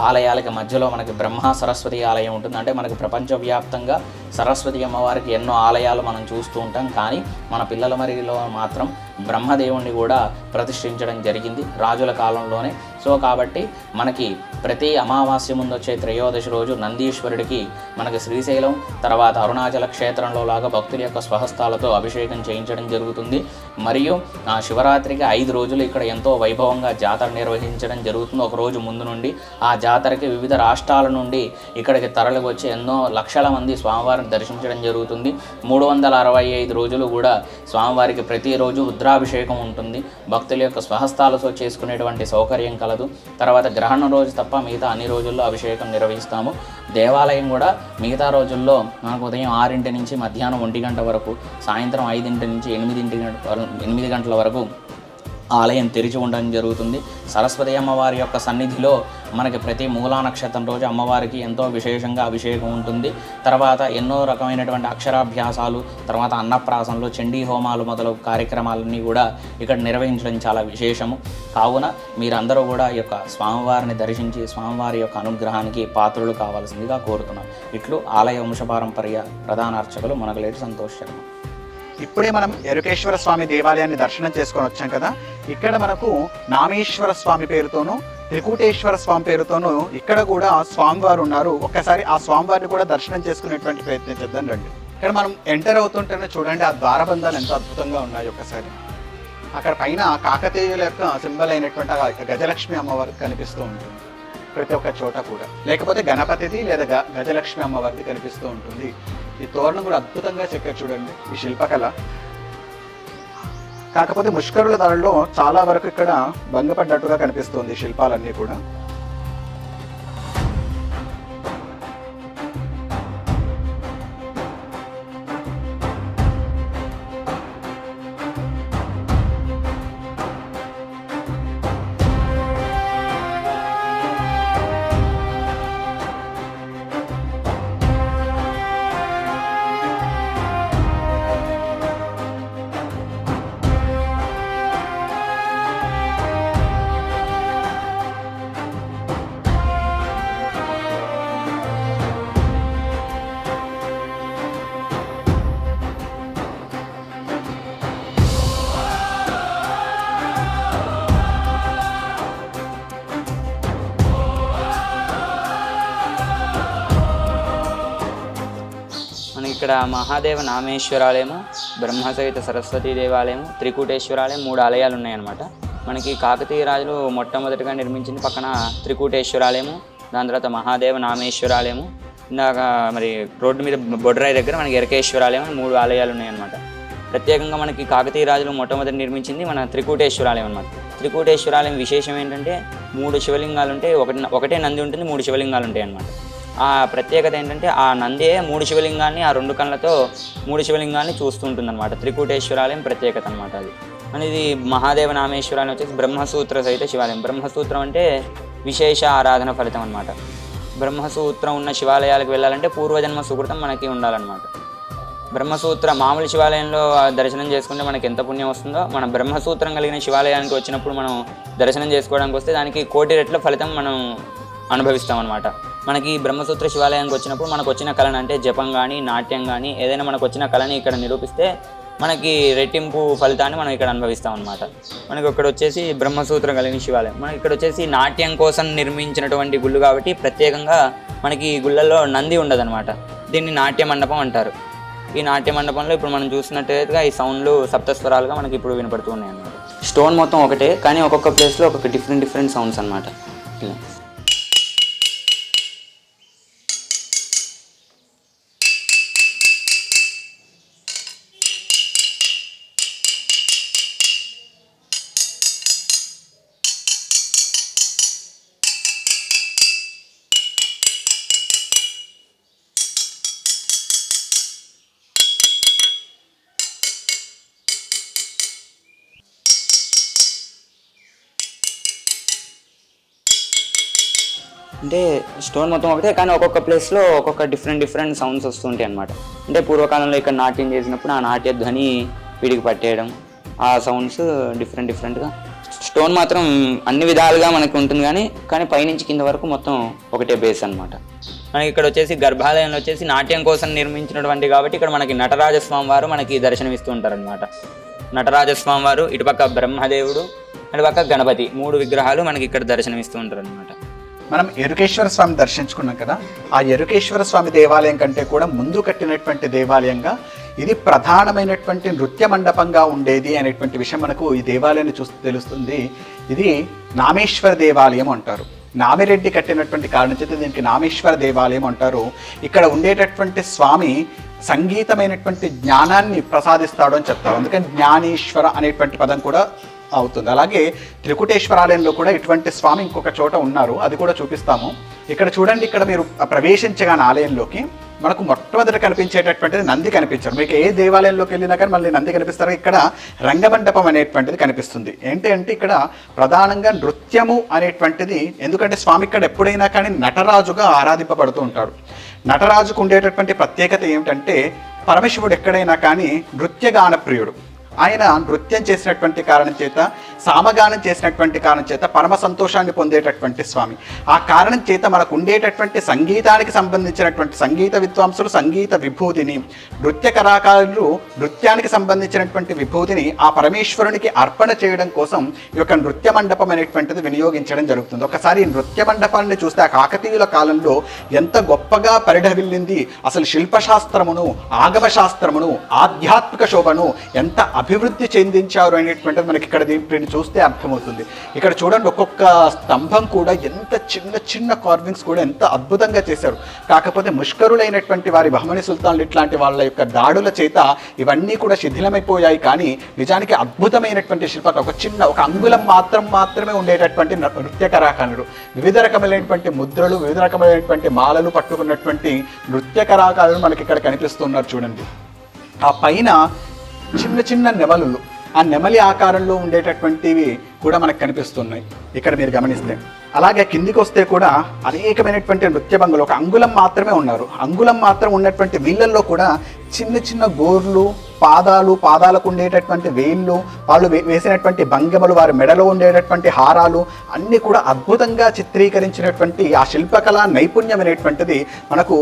ఆలయాలకి మధ్యలో మనకి బ్రహ్మ సరస్వతి ఆలయం ఉంటుంది. అంటే మనకి ప్రపంచవ్యాప్తంగా సరస్వతి అమ్మవారికి ఎన్నో ఆలయాలు మనం చూస్తూ ఉంటాం. కానీ మన పిల్లల మరిలో మాత్రం బ్రహ్మదేవుణ్ణి కూడా ప్రతిష్ఠించడం జరిగింది రాజుల కాలంలోనే. సో కాబట్టి మనకి ప్రతి అమావాస్య ముందు వచ్చే త్రయోదశి రోజు నందీశ్వరుడికి మనకి శ్రీశైలం తర్వాత అరుణాచల క్షేత్రంలో లాగా భక్తుల యొక్క స్వహస్తాలతో అభిషేకం చేయించడం జరుగుతుంది. మరియు శివరాత్రికి 5 రోజులు ఇక్కడ ఎంతో వైభవంగా జాతర నిర్వహించడం జరుగుతుంది. ఒక రోజు ముందు నుండి ఆ జాతరకి వివిధ రాష్ట్రాల నుండి ఇక్కడికి తరలి వచ్చి ఎన్నో లక్షల మంది స్వామివారిని దర్శించడం జరుగుతుంది. 365 రోజులు కూడా స్వామివారికి ప్రతిరోజు రుద్రాభిషేకం ఉంటుంది. భక్తుల యొక్క స్వహస్తాలతో చేసుకునేటువంటి సౌకర్యం కలదు. తర్వాత గ్రహణం రోజు తప్ప మిగతా అన్ని రోజుల్లో అభిషేకం నిర్వహిస్తాము. దేవాలయం కూడా మిగతా రోజుల్లో మనకు ఉదయం 6 నుంచి మధ్యాహ్నం 1 గంట వరకు, సాయంత్రం 5 నుంచి 8 గంటల వరకు ఆలయం తెరిచి ఉండడం జరుగుతుంది. సరస్వతి అమ్మవారి యొక్క సన్నిధిలో మనకి ప్రతి మూలా నక్షత్రం రోజు అమ్మవారికి ఎంతో విశేషంగా అభిషేకం ఉంటుంది. తర్వాత ఎన్నో రకమైనటువంటి అక్షరాభ్యాసాలు, తర్వాత అన్నప్రాసనలు, చండీ హోమాలు మొదలగు కార్యక్రమాలన్నీ కూడా ఇక్కడ నిర్వహించడం చాలా విశేషము. కావున మీరందరూ కూడా ఈ యొక్క స్వామివారిని దర్శించి స్వామివారి యొక్క అనుగ్రహానికి పాత్రలు కావాల్సిందిగా కోరుతున్నాం. ఇట్లు ఆలయ వంశపారంపర్య ప్రధాన అర్చకులు మునగలేటి సంతోష్ శర్మ. ఇప్పుడే మనం ఎరుకేశ్వర స్వామి దేవాలయాన్ని దర్శనం చేసుకొని వచ్చాం కదా. ఇక్కడ మనకు నామేశ్వర స్వామి పేరుతోనూ త్రికూటేశ్వర స్వామి పేరుతోనూ ఇక్కడ కూడా స్వామివారు ఉన్నారు. ఒక్కసారి ఆ స్వామివారిని కూడా దర్శనం చేసుకునేటువంటి ప్రయత్నం చేద్దాం రండి. ఇక్కడ మనం ఎంటర్ అవుతుంటేనే చూడండి ఆ ద్వారబంధాలు ఎంతో అద్భుతంగా ఉన్నాయి. ఒక్కసారి అక్కడ పైన కాకతీయుల యొక్క సింబల్ అయినటువంటి గజలక్ష్మి అమ్మవారికి కనిపిస్తూ ఉంటుంది ప్రతి ఒక్క చోట కూడా. లేకపోతే గణపతిది లేదా గజలక్ష్మి అమ్మవారిది కనిపిస్తూ ఉంటుంది. ఈ తోరణం కూడా అద్భుతంగా చెక్కారు చూడండి, ఈ శిల్పకళ. కాకపోతే ముష్కరుల దారిలో చాలా వరకు ఇక్కడ భంగపడ్డట్టుగా కనిపిస్తుంది శిల్పాలన్నీ కూడా. ఇక్కడ మహాదేవ నామేశ్వరాలయము, బ్రహ్మసహిత సరస్వతీ దేవాలయము, త్రికూటేశ్వరాలయం 3 ఆలయాలు ఉన్నాయన్నమాట. మనకి కాకతీయ రాజులు మొట్టమొదటిగా నిర్మించింది పక్కన త్రికూటేశ్వరాలయము, దాని తర్వాత మహాదేవ నామేశ్వరాలయము, ఇందాక మరి రోడ్డు మీద బొడ్రాయి దగ్గర మనకి ఎరకేశ్వరాలయం 3 ఆలయాలు ఉన్నాయన్నమాట. ప్రత్యేకంగా మనకి కాకతీయ రాజులు మొట్టమొదటి నిర్మించింది మన త్రికూటేశ్వరాలయం అన్నమాట. త్రికూటేశ్వరాలయం విశేషం ఏంటంటే 3 శివలింగాలు ఉంటాయి, ఒకటే నంది ఉంటుంది, 3 శివలింగాలు ఉంటాయి అన్నమాట. ఆ ప్రత్యేకత ఏంటంటే ఆ నందే 3 శివలింగాన్ని ఆ 2 కళ్ళతో 3 శివలింగాన్ని చూస్తుంటుంది అనమాట. త్రికూటేశ్వరాలయం ప్రత్యేకత అనమాట అది. ఇది మహాదేవ నామేశ్వరాలయం వచ్చేసి బ్రహ్మసూత్ర సహిత శివాలయం. బ్రహ్మసూత్రం అంటే విశేష ఆరాధన ఫలితం అనమాట. బ్రహ్మసూత్రం ఉన్న శివాలయాలకు వెళ్ళాలంటే పూర్వజన్మ సుకృతం మనకి ఉండాలన్నమాట. బ్రహ్మసూత్ర మామూలు శివాలయంలో దర్శనం చేసుకుంటే మనకి ఎంత పుణ్యం వస్తుందో, మన బ్రహ్మసూత్రం కలిగిన శివాలయానికి వచ్చినప్పుడు మనం దర్శనం చేసుకోవడానికి వస్తే దానికి 1,000,000 రెట్ల ఫలితం మనం అనుభవిస్తాం అనమాట. మనకి బ్రహ్మసూత్ర శివాలయానికి వచ్చినప్పుడు మనకు వచ్చిన కళను అంటే జపం కానీ నాట్యం కానీ ఏదైనా మనకు వచ్చిన కళని ఇక్కడ నిరూపిస్తే మనకి రెట్టింపు ఫలితాన్ని మనం ఇక్కడ అనుభవిస్తాం అనమాట. మనకి ఇక్కడ వచ్చేసి బ్రహ్మసూత్రం కలిగిన శివాలయం. మనకి ఇక్కడ వచ్చేసి నాట్యం కోసం నిర్మించినటువంటి గుళ్ళు కాబట్టి ప్రత్యేకంగా మనకి గుళ్ళల్లో నంది ఉండదన్నమాట. దీన్ని నాట్య మండపం అంటారు. ఈ నాట్య మండపంలో ఇప్పుడు మనం చూసినట్టుగా ఈ సౌండ్లు సప్తస్వరాలుగా మనకి ఇప్పుడు వినపడుతూ ఉన్నాయి అన్నమాట. స్టోన్ మొత్తం ఒకటే కానీ ఒక్కొక్క ప్లేస్లో ఒక్కొక్క డిఫరెంట్ సౌండ్స్ అనమాట. ఇలా అంటే స్టోన్ మొత్తం ఒకటే కానీ ఒక్కొక్క ప్లేస్లో ఒక్కొక్క డిఫరెంట్ సౌండ్స్ వస్తుంటాయి అనమాట. అంటే పూర్వకాలంలో ఇక్కడ నాట్యం చేసినప్పుడు ఆ నాట్య ధ్వని వీడికి పట్టేయడం, ఆ సౌండ్స్ డిఫరెంట్గా. స్టోన్ మాత్రం అన్ని విధాలుగా మనకి ఉంటుంది కానీ పైనుంచి కింద వరకు మొత్తం ఒకటే బేస్ అనమాట. మనకి ఇక్కడ వచ్చేసి గర్భాలయంలో వచ్చేసి నాట్యం కోసం నిర్మించినటువంటి కాబట్టి ఇక్కడ మనకి నటరాజస్వామి వారు మనకి దర్శనమిస్తూ ఉంటారు అనమాట. నటరాజస్వామి వారు, ఇటుపక్క బ్రహ్మదేవుడు, అటుపక్క గణపతి, 3 విగ్రహాలు మనకి ఇక్కడ దర్శనమిస్తూ ఉంటారు అనమాట. మనం ఎరుకేశ్వర స్వామి దర్శించుకున్నాం కదా, ఆ ఎరుకేశ్వర స్వామి దేవాలయం కంటే కూడా ముందు కట్టినటువంటి దేవాలయంగా ఇది ప్రధానమైనటువంటి నృత్య మండపంగా ఉండేది అనేటువంటి విషయం మనకు ఈ దేవాలయాన్ని చూస్తే తెలుస్తుంది. ఇది నామేశ్వర దేవాలయం అంటారు. నామిరెడ్డి కట్టినటువంటి కారణం చేత దీనికి నామేశ్వర దేవాలయం అంటారు. ఇక్కడ ఉండేటటువంటి స్వామి సంగీతమైనటువంటి జ్ఞానాన్ని ప్రసాదిస్తాడు అని చెప్తారు. అందుకని జ్ఞానేశ్వర అనేటువంటి పదం కూడా అవుతుంది. అలాగే త్రికుటేశ్వరాలయంలో కూడా ఇటువంటి స్వామి ఇంకొక చోట ఉన్నారు, అది కూడా చూపిస్తాము. ఇక్కడ చూడండి, ఇక్కడ మీరు ప్రవేశించగానే ఆలయంలోకి మనకు మొట్టమొదట కనిపించేటటువంటిది నంది కనిపించారు. మీకు ఏ దేవాలయంలోకి వెళ్ళినా కానీ మళ్ళీ నంది కనిపిస్తారు. ఇక్కడ రంగమండపం అనేటువంటిది కనిపిస్తుంది. ఏంటి అంటే ఇక్కడ ప్రధానంగా నృత్యము అనేటువంటిది, ఎందుకంటే స్వామి ఇక్కడ ఎప్పుడైనా కానీ నటరాజుగా ఆరాధింపబడుతూ ఉంటాడు. నటరాజుకు ఉండేటటువంటి ప్రత్యేకత ఏమిటంటే పరమశివుడు ఎక్కడైనా కానీ నృత్యగాన ప్రియుడు. ఆయన నృత్యం చేసినటువంటి కారణం చేత, సామగానం చేసినటువంటి కారణం చేత పరమ సంతోషాన్ని పొందేటటువంటి స్వామి. ఆ కారణం చేత మనకు ఉండేటటువంటి సంగీతానికి సంబంధించినటువంటి సంగీత విద్వాంసులు సంగీత విభూతిని, నృత్య కళాకారులు నృత్యానికి సంబంధించినటువంటి విభూతిని ఆ పరమేశ్వరునికి అర్పణ చేయడం కోసం ఈ యొక్క నృత్య మండపం అనేటువంటిది వినియోగించడం జరుగుతుంది. ఒకసారి ఈ నృత్య మండపాన్ని చూస్తే ఆ కాకతీయుల కాలంలో ఎంత గొప్పగా పరిఢవిల్లింది, అసలు శిల్పశాస్త్రమును, ఆగమ శాస్త్రమును, ఆధ్యాత్మిక శోభను ఎంత అభివృద్ధి చెందించారు అనేటువంటిది మనకి ఇక్కడ దీన్ని చూస్తే అర్థమవుతుంది. ఇక్కడ చూడండి, ఒక్కొక్క స్తంభం కూడా ఎంత చిన్న కార్వింగ్స్ కూడా ఎంత అద్భుతంగా చేశారు. కాకపోతే ముష్కరులైనటువంటి వారి బహమని సుల్తాన్లు ఇట్లాంటి వాళ్ళ యొక్క దాడుల చేత ఇవన్నీ కూడా శిథిలమైపోయాయి. కానీ నిజానికి అద్భుతమైనటువంటి శిల్పకళ, ఒక అంగుళం మాత్రమే ఉండేటటువంటి నృత్య కళాకారులు, వివిధ రకమైనటువంటి ముద్రలు, వివిధ రకమైనటువంటి మాలలు పట్టుకున్నటువంటి నృత్య కళాకారులు మనకి ఇక్కడ కనిపిస్తున్నారు. చూడండి, ఆ పైన చిన్న నెమలులు, ఆ నెమలి ఆకారంలో ఉండేటటువంటివి కూడా మనకు కనిపిస్తున్నాయి ఇక్కడ మీరు గమనిస్తే. అలాగే కిందికి వస్తే కూడా అనేకమైనటువంటి నృత్య భంగులు, ఒక అంగుళం మాత్రమే ఉన్నారు. అంగుళం మాత్రం ఉన్నటువంటి వీళ్ళల్లో కూడా చిన్న గోర్లు, పాదాలకు ఉండేటటువంటి వేళ్ళు, వాళ్ళు వేసినటువంటి భంగిమలు, వారి మెడలో ఉండేటటువంటి హారాలు అన్నీ కూడా అద్భుతంగా చిత్రీకరించినటువంటి ఆ శిల్పకళా నైపుణ్యం అనేటువంటిది మనకు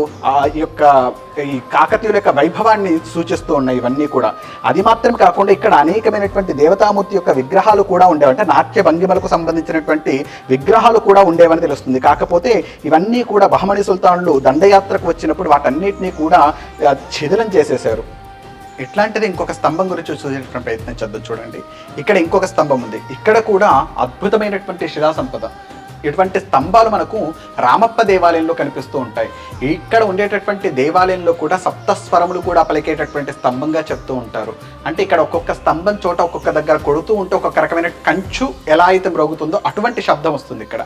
ఈ కాకతీయుల యొక్క వైభవాన్ని సూచిస్తూ ఉన్నాయి ఇవన్నీ కూడా. అది మాత్రం కాకుండా ఇక్కడ అనేకమైనటువంటి దేవతామూర్తి యొక్క విగ్రహాలు కూడా ఉండేవి, అంటే నాట్య భంగిమలకు సంబంధించినటువంటి విగ్రహాలు కూడా ఉండేవని తెలుస్తుంది. కాకపోతే ఇవన్నీ కూడా బహమని సుల్తాన్లు దండయాత్రకు వచ్చినప్పుడు వాటన్నిటినీ కూడా శిథిలం చేసేశారు. ఇట్లాంటిది ఇంకొక స్తంభం గురించి చూసేటువంటి ప్రయత్నం చేద్దాం. చూడండి, ఇక్కడ ఇంకొక స్తంభం ఉంది. ఇక్కడ కూడా అద్భుతమైనటువంటి శిలా సంపద. ఇటువంటి స్తంభాలు మనకు రామప్ప దేవాలయంలో కనిపిస్తూ ఉంటాయి. ఇక్కడ ఉండేటటువంటి దేవాలయంలో కూడా సప్తస్వరములు కూడా పలికేటటువంటి స్తంభంగా చెప్తూ ఉంటారు. అంటే ఇక్కడ ఒక్కొక్క స్తంభం చోట ఒక్కొక్క దగ్గర కొడుతూ ఉంటే ఒక్కొక్క రకమైన కంచు ఎలా అయితే మ్రోగుతుందో అటువంటి శబ్దం వస్తుంది ఇక్కడ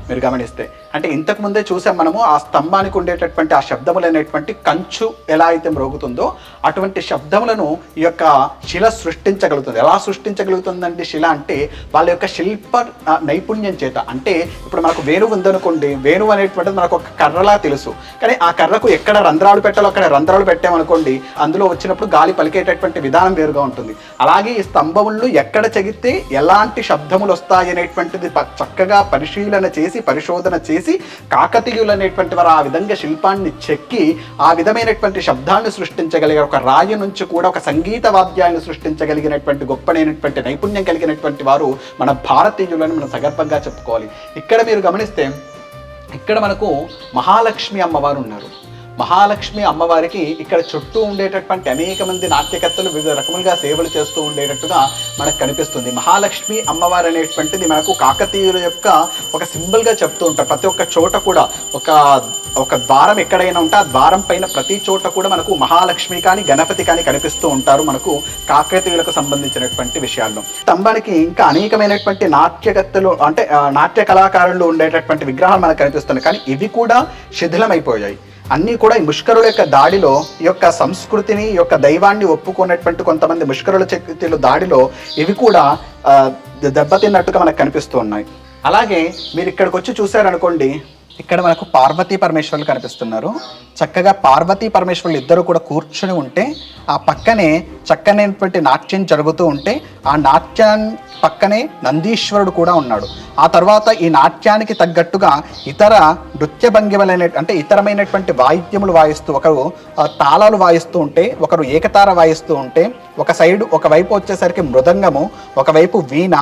మీరు గమనిస్తే. అంటే ఇంతకు ముందే చూసాం మనము ఆ స్తంభానికి ఉండేటటువంటి ఆ శబ్దములు అనేటువంటి కంచు ఎలా అయితే మ్రోగుతుందో అటువంటి శబ్దములను ఈ యొక్క శిల సృష్టించగలుగుతుంది. ఎలా సృష్టించగలుగుతుందండి శిల అంటే వాళ్ళ యొక్క శిల్ప నైపుణ్యం చేత. అంటే ఇప్పుడు మనకు వేణువు ఉందనుకోండి, వేణువు అనేటువంటిది మనకు ఒక కర్రలా తెలుసు, కానీ ఆ కర్రకు ఎక్కడ రంధ్రాలు పెట్టాలో అక్కడ రంధ్రాలు పెట్టామనుకోండి, అందులో వచ్చినప్పుడు గాలి పలికేటటువంటి విధానం వేరుగా ఉంటుంది. అలాగే ఈ స్తంభములను ఎక్కడ చెగితే ఎలాంటి శబ్దములు వస్తాయి అనేటువంటిది చక్కగా పరిశీలన చేసి పరిశోధన చేసి కాకతీయులు అనేటువంటి వారు ఆ విధంగా శిల్పాన్ని చెక్కి ఆ విధమైనటువంటి శబ్దాన్ని సృష్టించగలిగారు. ఒక రాయి నుంచి కూడా ఒక సంగీత వాద్యాన్ని సృష్టించగలిగినటువంటి గొప్పనైనటువంటి నైపుణ్యం కలిగినటువంటి వారు మన భారతీయులను మనం సగర్భంగా చెప్పుకోవాలి. ఇక్కడ మీరు గమనిస్తే ఇక్కడ మనకు మహాలక్ష్మి అమ్మవారు ఉన్నారు. మహాలక్ష్మి అమ్మవారికి ఇక్కడ చుట్టూ ఉండేటటువంటి అనేక మంది నాట్యకర్తలు వివిధ రకములుగా సేవలు చేస్తూ ఉండేటట్టుగా మనకు కనిపిస్తుంది. మహాలక్ష్మి అమ్మవారు అనేటువంటిది మనకు కాకతీయుల యొక్క ఒక సింబల్గా చెప్తూ ఉంటారు. ప్రతి ఒక్క చోట కూడా ఒక ద్వారం ఎక్కడైనా ఉంటే ఆ ద్వారం పైన ప్రతి చోట కూడా మనకు మహాలక్ష్మి కానీ గణపతి కానీ కనిపిస్తూ ఉంటారు మనకు కాకతీయులకు సంబంధించినటువంటి విషయాల్లో. స్తంభానికి ఇంకా అనేకమైనటువంటి నాట్యకర్తలు అంటే నాట్య కళాకారులు ఉండేటటువంటి విగ్రహాలు మనకు కనిపిస్తున్నాయి, కానీ ఇవి కూడా శిథిలమైపోయాయి. అన్నీ కూడా ఈ ముష్కరుల యొక్క దాడిలో ఈ యొక్క సంస్కృతిని ఈ యొక్క దైవాన్ని ఒప్పుకున్నటువంటి కొంతమంది ముష్కరుల శక్తుల దాడిలో ఇవి కూడా దెబ్బతిన్నట్టుగా మనకు కనిపిస్తూ ఉన్నాయి. అలాగే మీరు ఇక్కడికి వచ్చి చూసారనుకోండి, ఇక్కడ మనకు పార్వతీ పరమేశ్వరులు కనిపిస్తున్నారు. చక్కగా పార్వతీ పరమేశ్వరులు ఇద్దరు కూడా కూర్చుని ఉంటే ఆ పక్కనే చక్కనైనటువంటి నాట్యం జరుగుతూ ఉంటే ఆ నాట్యం పక్కనే నందీశ్వరుడు కూడా ఉన్నాడు. ఆ తర్వాత ఈ నాట్యానికి తగ్గట్టుగా ఇతర నృత్య భంగిమలైన అంటే ఇతరమైనటువంటి వాయిద్యములు వాయిస్తూ ఒకరు తాళాలు వాయిస్తూ ఉంటే ఒకరు ఏకతార వాయిస్తూ ఉంటే ఒకవైపు వచ్చేసరికి మృదంగము, ఒకవైపు వీణ,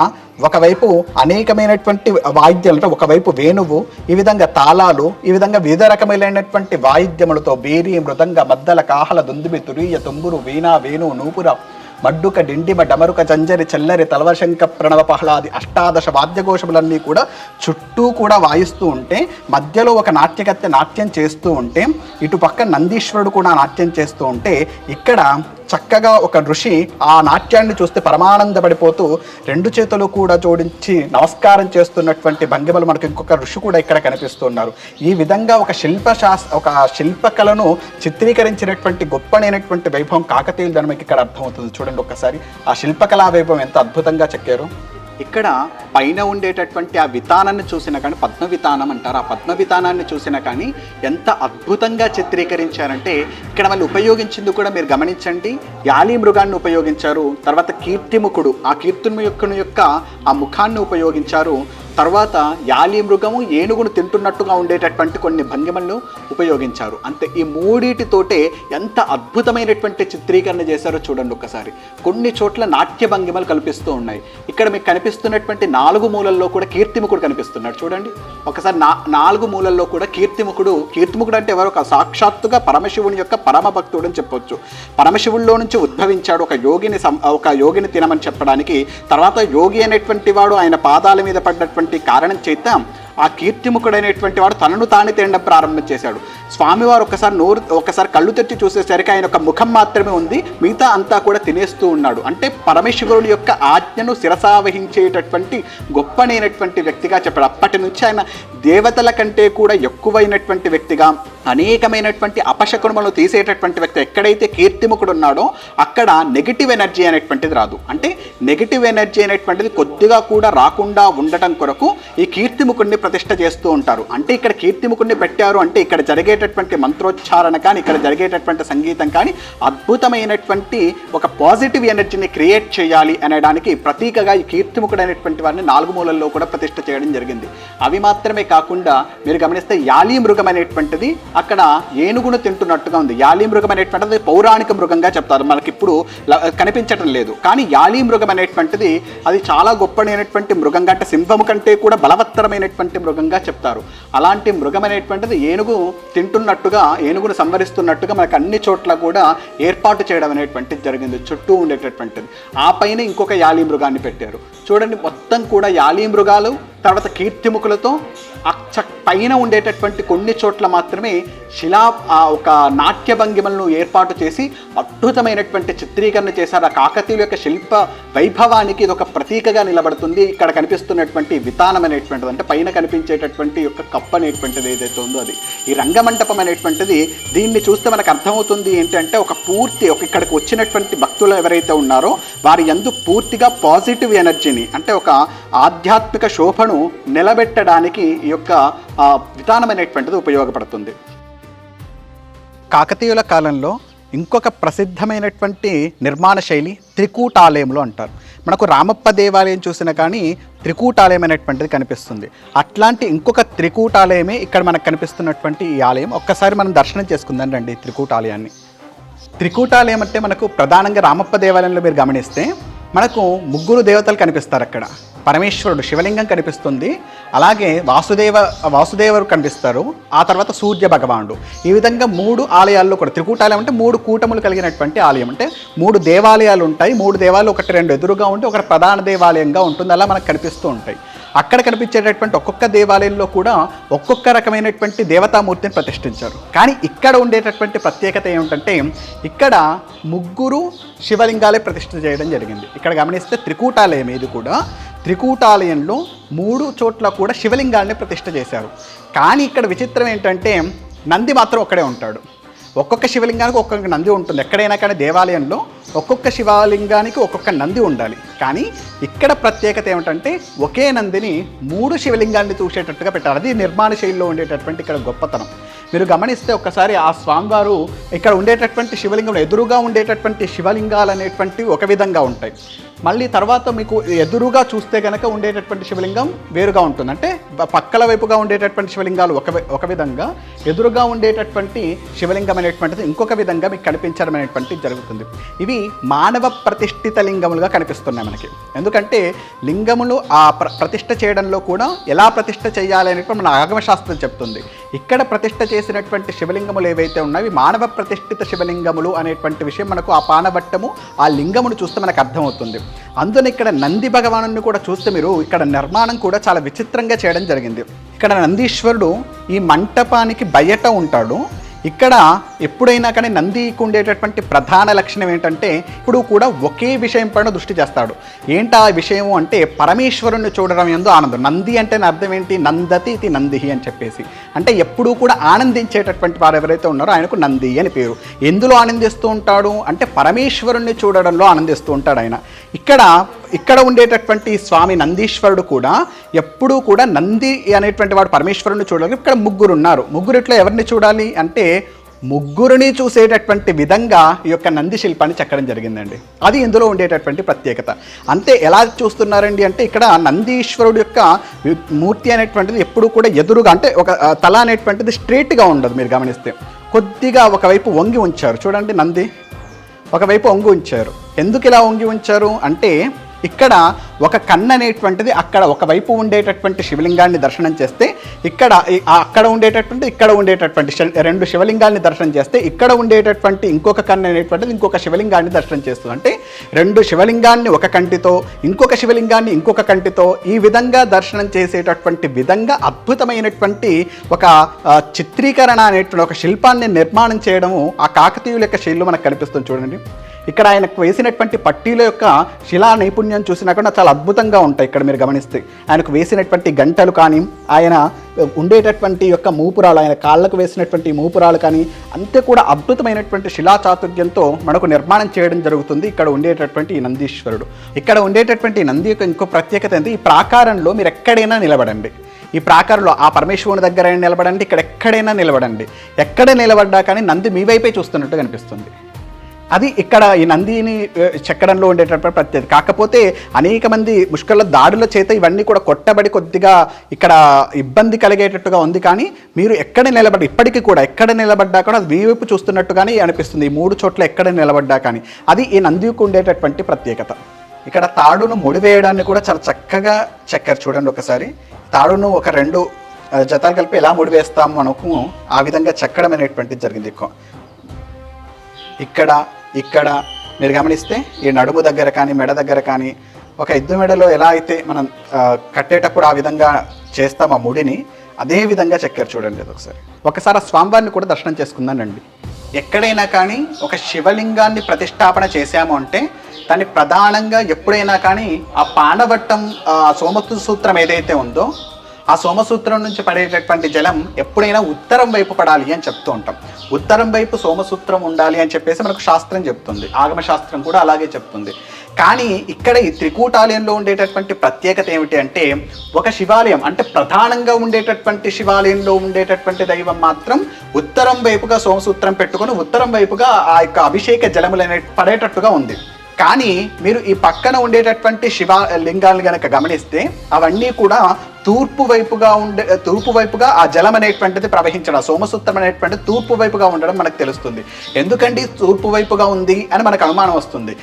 ఒకవైపు అనేకమైనటువంటి వాయిద్యాలు అంటే ఒకవైపు వేణువు, ఈ విధంగా తాళాలు, ఈ విధంగా వివిధ రకమైనటువంటి వాయిద్యములతో బేరి, మృదంగ, మద్దల, కాహల, దుందుబి, తురీయ, తుంబురు, వీణ, వేణువు, నూపుర, మడ్డుక, డిండిమ, డమరుక, జంజరి, చల్లరి, తలవశంక, ప్రణవ, పహ్లాది అష్టాదశ వాద్యఘోషములన్నీ కూడా చుట్టూ కూడా వాయిస్తూ ఉంటే మధ్యలో ఒక నాట్యకర్త నాట్యం చేస్తూ ఉంటే ఇటు పక్క నందీశ్వరుడు కూడా నాట్యం చేస్తూ ఉంటే ఇక్కడ చక్కగా ఒక ఋషి ఆ నాట్యాన్ని చూస్తే పరమానందపడిపోతూ రెండు చేతులు కూడా జోడించి నమస్కారం చేస్తున్నటువంటి భంగిమలు మనకు ఇంకొక ఋషి కూడా ఇక్కడ కనిపిస్తున్నారు. ఈ విధంగా ఒక శిల్పకళను చిత్రీకరించినటువంటి గొప్పనైనటువంటి వైభవం కాకతీయుల మనకి ఇక్కడ అర్థమవుతుంది. చూడండి ఒక్కసారి ఆ శిల్పకళా వైభవం ఎంత అద్భుతంగా చెక్కారు. ఇక్కడ పైన ఉండేటటువంటి ఆ వితానాన్ని చూసినా కానీ పద్మ వితానం అంటారు. ఆ పద్మ వితానాన్ని చూసినా కానీ ఎంత అద్భుతంగా చిత్రీకరించారంటే ఇక్కడ వాళ్ళు ఉపయోగించింది కూడా మీరు గమనించండి. యాలి మృగాన్ని ఉపయోగించారు, తర్వాత కీర్తిముఖుడు ఆ కీర్తిముఖుని యొక్క ఆ ముఖాన్ని ఉపయోగించారు, తర్వాత యాలి మృగము ఏనుగును తింటున్నట్టుగా ఉండేటటువంటి కొన్ని భంగిమలను ఉపయోగించారు. అంతే, ఈ మూడిటితోటే ఎంత అద్భుతమైనటువంటి చిత్రీకరణ చేశారో చూడండి ఒక్కసారి. కొన్ని చోట్ల నాట్య భంగిమలు కల్పిస్తూ ఉన్నాయి. ఇక్కడ మీకు కనిపిస్తున్నటువంటి 4 మూలల్లో కూడా కీర్తిముఖుడు కనిపిస్తున్నాడు చూడండి ఒకసారి. 4 మూలల్లో కూడా కీర్తిముఖుడు అంటే ఎవరు? సాక్షాత్తుగా పరమశివుని యొక్క పరమ భక్తుడు అని చెప్పొచ్చు. పరమశివుల్లో నుంచి ఉద్భవించాడు. ఒక యోగిని తినమని చెప్పడానికి, తర్వాత యోగి అనేటువంటి వాడు ఆయన పాదాల మీద పడ్డటువంటి కారణం చేత ఆ కీర్తిముఖుడైనటువంటి వాడు తనను తానే తినడం ప్రారంభం చేశాడు. స్వామివారు ఒకసారి కళ్ళు తెచ్చి చూసేసరికి ఆయన యొక్క ముఖం మాత్రమే ఉంది, మిగతా అంతా కూడా తినేస్తూ ఉన్నాడు. అంటే పరమేశ్వరుడి యొక్క ఆజ్ఞను శిరసావహించేటటువంటి గొప్పనైనటువంటి వ్యక్తిగా చెప్పాడు. అప్పటి నుంచి ఆయన దేవతల కంటే కూడా ఎక్కువైనటువంటి వ్యక్తిగా, అనేకమైనటువంటి అపశకునములను తీసేటటువంటి వ్యక్తి. ఎక్కడైతే కీర్తిముఖుడు ఉన్నాడో అక్కడ నెగిటివ్ ఎనర్జీ అనేటువంటిది రాదు. అంటే నెగిటివ్ ఎనర్జీ అనేటువంటిది కొద్దిగా కూడా రాకుండా ఉండటం కొరకు ఈ కీర్తిముఖుడిని ప్రతిష్ఠ చేస్తూ ఉంటారు. అంటే ఇక్కడ కీర్తిముఖుడిని పెట్టారు అంటే ఇక్కడ జరిగేటటువంటి మంత్రోచ్చారణ కానీ ఇక్కడ జరిగేటటువంటి సంగీతం కానీ అద్భుతమైనటువంటి ఒక పాజిటివ్ ఎనర్జీని క్రియేట్ చేయాలి అనడానికి ప్రతీకగా ఈ కీర్తిముఖుడు అనేటువంటి వారిని 4 మూలల్లో కూడా ప్రతిష్ఠ చేయడం జరిగింది. అవి మాత్రమే కాకుండా మీరు గమనిస్తే యాలి మృగం అనేటువంటిది అక్కడ ఏనుగును తింటున్నట్టుగా ఉంది. యాలి మృగం అనేటువంటిది పౌరాణిక మృగంగా చెప్తారు, మనకి ఇప్పుడు కనిపించడం లేదు. కానీ యాలి మృగం అనేటువంటిది అది చాలా గొప్పనైనటువంటి మృగంగా, అంటే సింహము కంటే కూడా బలవత్తరమైనటువంటి మృగంగా చెప్తారు. అలాంటి మృగం అనేటువంటిది ఏనుగు తింటున్నట్టుగా, ఏనుగును సంవరిస్తున్నట్టుగా మనకు అన్ని చోట్ల కూడా ఏర్పాటు చేయడం అనేటువంటిది జరిగింది చుట్టూ ఉండేటటువంటిది. ఆ పైన ఇంకొక యాలి మృగాన్ని పెట్టారు చూడండి. మొత్తం కూడా యాలి మృగాలు తర్వాత కీర్తిముఖులతో పైన ఉండేటటువంటి కొన్ని చోట్ల మాత్రమే ఒక నాట్య భంగిమలను ఏర్పాటు చేసి అద్భుతమైనటువంటి చిత్రీకరణ చేశారు. ఆ కాకతీయుల యొక్క శిల్ప వైభవానికి ఇది ఒక ప్రతీకగా నిలబడుతుంది. ఇక్కడ కనిపిస్తున్నటువంటి వితానం అనేటువంటిది, అంటే పైన కనిపించేటటువంటి యొక్క కప్పు అనేటువంటిది ఏదైతే ఉందో అది ఈ రంగమంటపం అనేటువంటిది. దీన్ని చూస్తే మనకు అర్థమవుతుంది ఏంటంటే ఇక్కడికి వచ్చినటువంటి భక్తులు ఎవరైతే ఉన్నారో వారి యందు పూర్తిగా పాజిటివ్ ఎనర్జీని, అంటే ఒక ఆధ్యాత్మిక శోభను నిలబెట్టడానికి ఈ యొక్క విధానం అనేటువంటిది ఉపయోగపడుతుంది. కాకతీయుల కాలంలో ఇంకొక ప్రసిద్ధమైనటువంటి నిర్మాణ శైలి త్రికూటాలయంలో అంటారు. మనకు రామప్ప దేవాలయం చూసినా కానీ త్రికూటాలయం అనేటువంటిది కనిపిస్తుంది. అట్లాంటి ఇంకొక త్రికూటాలయమే ఇక్కడ మనకు కనిపిస్తున్నటువంటి ఈ ఆలయం. ఒక్కసారి మనం దర్శనం చేసుకుందాం రండి త్రికూటాలయాన్ని. త్రికూటాలయం అంటే మనకు ప్రధానంగా రామప్ప దేవాలయంలో మీరు గమనిస్తే మనకు ముగ్గురు దేవతలు కనిపిస్తారు. అక్కడ పరమేశ్వరుడు శివలింగం కనిపిస్తుంది, అలాగే వాసుదేవరు కనిపిస్తారు, ఆ తర్వాత సూర్య భగవానుడు. ఈ విధంగా 3 ఆలయాల్లో కూడా త్రికూటాలయం అంటే 3 కూటములు కలిగినటువంటి ఆలయం. అంటే 3 దేవాలయాలు ఉంటాయి. 3 దేవాలయాలు 1-2 ఎదురుగా ఉంటే ఒకటి ప్రధాన దేవాలయంగా ఉంటుంది. అలా మనకు కనిపిస్తూ ఉంటాయి. అక్కడ కనిపించేటటువంటి ఒక్కొక్క దేవాలయంలో కూడా ఒక్కొక్క రకమైనటువంటి దేవతామూర్తిని ప్రతిష్ఠించారు. కానీ ఇక్కడ ఉండేటటువంటి ప్రత్యేకత ఏమిటంటే ఇక్కడ 3 శివలింగాలే ప్రతిష్ఠ చేయడం జరిగింది. ఇక్కడ గమనిస్తే త్రికూటాలయం ఇది కూడా త్రికూటాలయంలో 3 చోట్ల కూడా శివలింగాన్ని ప్రతిష్ఠ చేశారు. కానీ ఇక్కడ విచిత్రం ఏంటంటే నంది మాత్రం ఒక్కడే ఉంటాడు. ఒక్కొక్క శివలింగానికి ఒక్కొక్క నంది ఉంటుంది. ఎక్కడైనా కానీ దేవాలయంలో ఒక్కొక్క శివలింగానికి ఒక్కొక్క నంది ఉండాలి. కానీ ఇక్కడ ప్రత్యేకత ఏమిటంటే ఒకే నందిని 3 శివలింగాన్ని చూసేటట్టుగా పెట్టారు. అది నిర్మాణ శైలిలో ఉండేటటువంటి ఇక్కడ గొప్పతనం. మీరు గమనిస్తే ఒక్కసారి ఆ స్వామివారు ఇక్కడ ఉండేటటువంటి శివలింగం ఎదురుగా ఉండేటటువంటి శివలింగాలు అనేటువంటివి ఒక విధంగా ఉంటాయి. మళ్ళీ తర్వాత మీకు ఎదురుగా చూస్తే కనుక ఉండేటటువంటి శివలింగం వేరుగా ఉంటుంది. అంటే పక్కల వైపుగా ఉండేటటువంటి శివలింగాలు ఒక విధంగా, ఎదురుగా ఉండేటటువంటి శివలింగం అనేటువంటిది ఇంకొక విధంగా మీకు కనిపించడం అనేటువంటిది జరుగుతుంది. ఇవి మానవ ప్రతిష్ఠిత లింగములుగా కనిపిస్తున్నాయి మనకి. ఎందుకంటే లింగములు ఆ ప్రతిష్ఠ చేయడంలో కూడా ఎలా ప్రతిష్ఠ చేయాలి అనేటువంటి మన ఆగమశాస్త్రం చెప్తుంది. ఇక్కడ ప్రతిష్ఠ చేసినటువంటి శివలింగములు ఏవైతే ఉన్నాయో మానవ ప్రతిష్ఠిత శివలింగములు అనేటువంటి విషయం మనకు ఆ పానవట్టము ఆ లింగమును చూస్తే మనకు అర్థమవుతుంది. అందులో ఇక్కడ నంది భగవాను కూడా చూస్తే మీరు ఇక్కడ నిర్మాణం కూడా చాలా విచిత్రంగా చేయడం జరిగింది. ఇక్కడ నందీశ్వరుడు ఈ మంటపానికి బయట ఉంటాడు. ఇక్కడ ఎప్పుడైనా కానీ నందికి ఉండేటటువంటి ప్రధాన లక్షణం ఏంటంటే ఇప్పుడు కూడా ఒకే విషయం పైన దృష్టి చేస్తాడు. ఏంటా విషయము అంటే పరమేశ్వరుణ్ణి చూడడం ఎందు ఆనందం. నంది అంటే అర్థం ఏంటి? నందతి ఇది నంది అని చెప్పేసి, అంటే ఎప్పుడూ కూడా ఆనందించేటటువంటి వారు ఎవరైతే ఉన్నారో ఆయనకు నంది అని పేరు. ఎందులో ఆనందిస్తూ ఉంటాడు అంటే పరమేశ్వరుణ్ణి చూడడంలో ఆనందిస్తూ ఉంటాడు ఆయన. ఇక్కడ ఉండేటటువంటి స్వామి నందీశ్వరుడు కూడా ఎప్పుడూ కూడా నంది అనేటువంటి వాడు పరమేశ్వరుని చూడాలి. ఇక్కడ 3 ఉన్నారు. 3 ఎవరిని చూడాలి అంటే ముగ్గురిని చూసేటటువంటి విధంగా ఈ యొక్క నంది శిల్పాన్ని చెక్కడం జరిగిందండి. అది ఇందులో ఉండేటటువంటి ప్రత్యేకత. అంతే ఎలా చూస్తున్నారండి అంటే ఇక్కడ నందీశ్వరుడు యొక్క మూర్తి అనేటువంటిది ఎప్పుడు కూడా ఎదురుగా, అంటే ఒక తల అనేటువంటిది స్ట్రేట్గా ఉండదు. మీరు గమనిస్తే కొద్దిగా ఒకవైపు వంగి ఉంచారు. చూడండి, నంది ఒకవైపు వంగి ఉంచారు. ఎందుకు ఇలా వంగి ఉంచారు అంటే ఇక్కడ ఒక కన్ను అనేటువంటిది అక్కడ ఒకవైపు ఉండేటటువంటి శివలింగాన్ని దర్శనం చేస్తే అక్కడ ఉండేటటువంటి 2 శివలింగాల్ని దర్శనం చేస్తే ఇక్కడ ఉండేటటువంటి ఇంకొక కన్ను అనేటువంటిది ఇంకొక శివలింగాన్ని దర్శనం చేస్తుంది. అంటే 2 శివలింగాన్ని ఒక కంటితో, ఇంకొక శివలింగాన్ని ఇంకొక కంటితో ఈ విధంగా దర్శనం చేసేటటువంటి విధంగా అద్భుతమైనటువంటి ఒక చిత్రీకరణ అనేటువంటి ఒక శిల్పాన్ని నిర్మాణం చేయడము ఆ కాకతీయుల యొక్క శైలిలో మనకు కనిపిస్తుంది. చూడండి, ఇక్కడ ఆయనకు వేసినటువంటి పట్టీల యొక్క శిలా నైపుణ్యం చూసినా కూడా చాలా అద్భుతంగా ఉంటాయి. ఇక్కడ మీరు గమనిస్తే ఆయనకు వేసినటువంటి గంటలు కానీ, ఆయన ఉండేటటువంటి యొక్క మూపురాలు, ఆయన కాళ్ళకు వేసినటువంటి మూపురాలు కానీ అంతే కూడా అద్భుతమైనటువంటి శిలా చాతుర్యంతో మనకు నిర్మాణం చేయడం జరుగుతుంది. ఇక్కడ ఉండేటటువంటి ఈ నందీశ్వరుడు, ఇక్కడ ఉండేటటువంటి నంది యొక్క ఇంకో ప్రత్యేకత ఏంటి, ఈ ప్రాకారంలో మీరు ఎక్కడైనా నిలబడండి. ఈ ప్రాకారంలో ఆ పరమేశ్వరుని దగ్గర నిలబడండి, ఇక్కడ ఎక్కడైనా నిలబడండి. ఎక్కడ నిలబడ్డా కానీ నంది మీ వైపే చూస్తున్నట్టు కనిపిస్తుంది. అది ఇక్కడ ఈ నందిని చెక్కడంలో ఉండేటటువంటి ప్రత్యేకత. కాకపోతే అనేక మంది ముష్కర్ల దాడుల చేత ఇవన్నీ కూడా కొట్టబడి కొద్దిగా ఇక్కడ ఇబ్బంది కలిగేటట్టుగా ఉంది. కానీ మీరు ఇప్పటికీ కూడా ఎక్కడ నిలబడ్డా కూడా అది మీ వైపు చూస్తున్నట్టుగానే అనిపిస్తుంది. ఈ 3 చోట్ల ఎక్కడ నిలబడ్డా కానీ అది ఈ నందికి ఉండేటటువంటి ప్రత్యేకత. ఇక్కడ తాడును ముడివేయడాన్ని కూడా చాలా చక్కగా చెక్కారు. చూడండి ఒకసారి, తాడును ఒక 2 జతలు కలిపి ఎలా ముడివేస్తాము మనకు ఆ విధంగా చెక్కడం అనేటువంటిది జరిగింది. ఇక్కడ మీరు గమనిస్తే ఈ నడుము దగ్గర కానీ మెడ దగ్గర కానీ ఒక ఎద్దు మెడలో ఎలా అయితే మనం కట్టేటప్పుడు ఆ విధంగా చేస్తాం ఆ ముడిని, అదే విధంగా చెక్కారు చూడండి. అది ఒకసారి ఆ స్వామివారిని కూడా దర్శనం చేసుకుందానండి. ఎక్కడైనా కానీ ఒక శివలింగాన్ని ప్రతిష్టాపన చేశాము అంటే దాన్ని ప్రధానంగా ఎప్పుడైనా కానీ ఆ పానవట్టం సోమసూత్రం ఏదైతే ఉందో ఆ సోమసూత్రం నుంచి పడేటటువంటి జలం ఎప్పుడైనా ఉత్తరం వైపు పడాలి అని చెప్తూ ఉంటాం. ఉత్తరం వైపు సోమసూత్రం ఉండాలి అని చెప్పేసి మనకు శాస్త్రం చెప్తుంది, ఆగమ శాస్త్రం కూడా అలాగే చెప్తుంది. కానీ ఇక్కడ ఈ త్రికూటాలయంలో ఉండేటటువంటి ప్రత్యేకత ఏమిటి అంటే ఒక శివాలయం అంటే ప్రధానంగా ఉండేటటువంటి శివాలయంలో ఉండేటటువంటి దైవం మాత్రం ఉత్తరం వైపుగా సోమసూత్రం పెట్టుకొని ఉత్తరం వైపుగా ఆ యొక్క అభిషేక జలములు అనేవి పడేటట్టుగా ఉంది. కానీ మీరు ఈ పక్కన ఉండేటటువంటి శివలింగాలను గనక గమనిస్తే అవన్నీ కూడా తూర్పు వైపుగా ఆ జలం అనేటువంటిది ప్రవహించడం, సోమసూత్రం అనేటువంటిది తూర్పు వైపుగా ఉండడం మనకు తెలుస్తుంది. ఎందుకండి తూర్పు వైపుగా ఉంది అని మనకు అనుమానం వస్తుంది.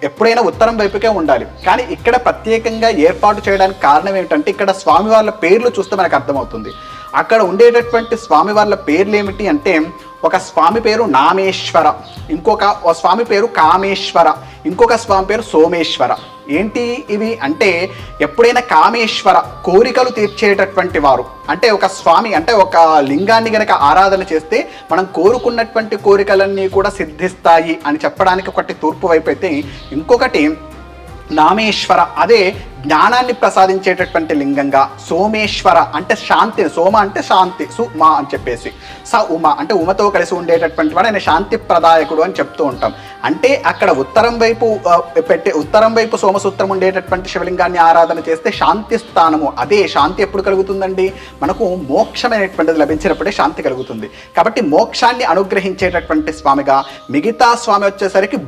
ఎప్పుడైనా ఉత్తరం వైపుకే ఉండాలి. కానీ ఇక్కడ ప్రత్యేకంగా ఏర్పాటు చేయడానికి కారణం ఏమిటంటే ఇక్కడ స్వామి వాళ్ళ పేర్లు చూస్తే మనకు అర్థమవుతుంది. అక్కడ ఉండేటటువంటి స్వామి వాళ్ళ పేర్లు ఏమిటి అంటే ఒక స్వామి పేరు నామేశ్వర, ఇంకొక స్వామి పేరు కామేశ్వర, ఇంకొక స్వామి పేరు సోమేశ్వర. ఏంటి ఇవి అంటే ఎప్పుడైనా కామేశ్వర కోరికలు తీర్చేటటువంటి వారు అంటే ఒక స్వామి అంటే ఒక లింగాన్ని గనక ఆరాధన చేస్తే మనం కోరుకున్నటువంటి కోరికలన్నీ కూడా సిద్ధిస్తాయి అని చెప్పడానికి ఒకటి తూర్పు వైపు అయితే, ఇంకొకటి నామేశ్వర అదే జ్ఞానాన్ని ప్రసాదించేటటువంటి లింగంగా, సోమేశ్వర అంటే శాంతి, సోమ అంటే శాంతి, సుమ అని చెప్పేసి, ఉమ అంటే ఉమతో కలిసి ఉండేటటువంటి వాడు ఆయన శాంతి ప్రదాయకుడు అని చెప్తూ ఉంటాం. అంటే అక్కడ ఉత్తరం వైపు సోమసూత్రం ఉండేటటువంటి శివలింగాన్ని ఆరాధన చేస్తే శాంతి స్థానము. అదే శాంతి ఎప్పుడు కలుగుతుందండి? మనకు మోక్షం అనేటువంటిది లభించినప్పుడే శాంతి కలుగుతుంది. కాబట్టి మోక్షాన్ని అనుగ్రహించేటటువంటి స్వామిగా, మిగతా స్వామి వచ్చేసరికి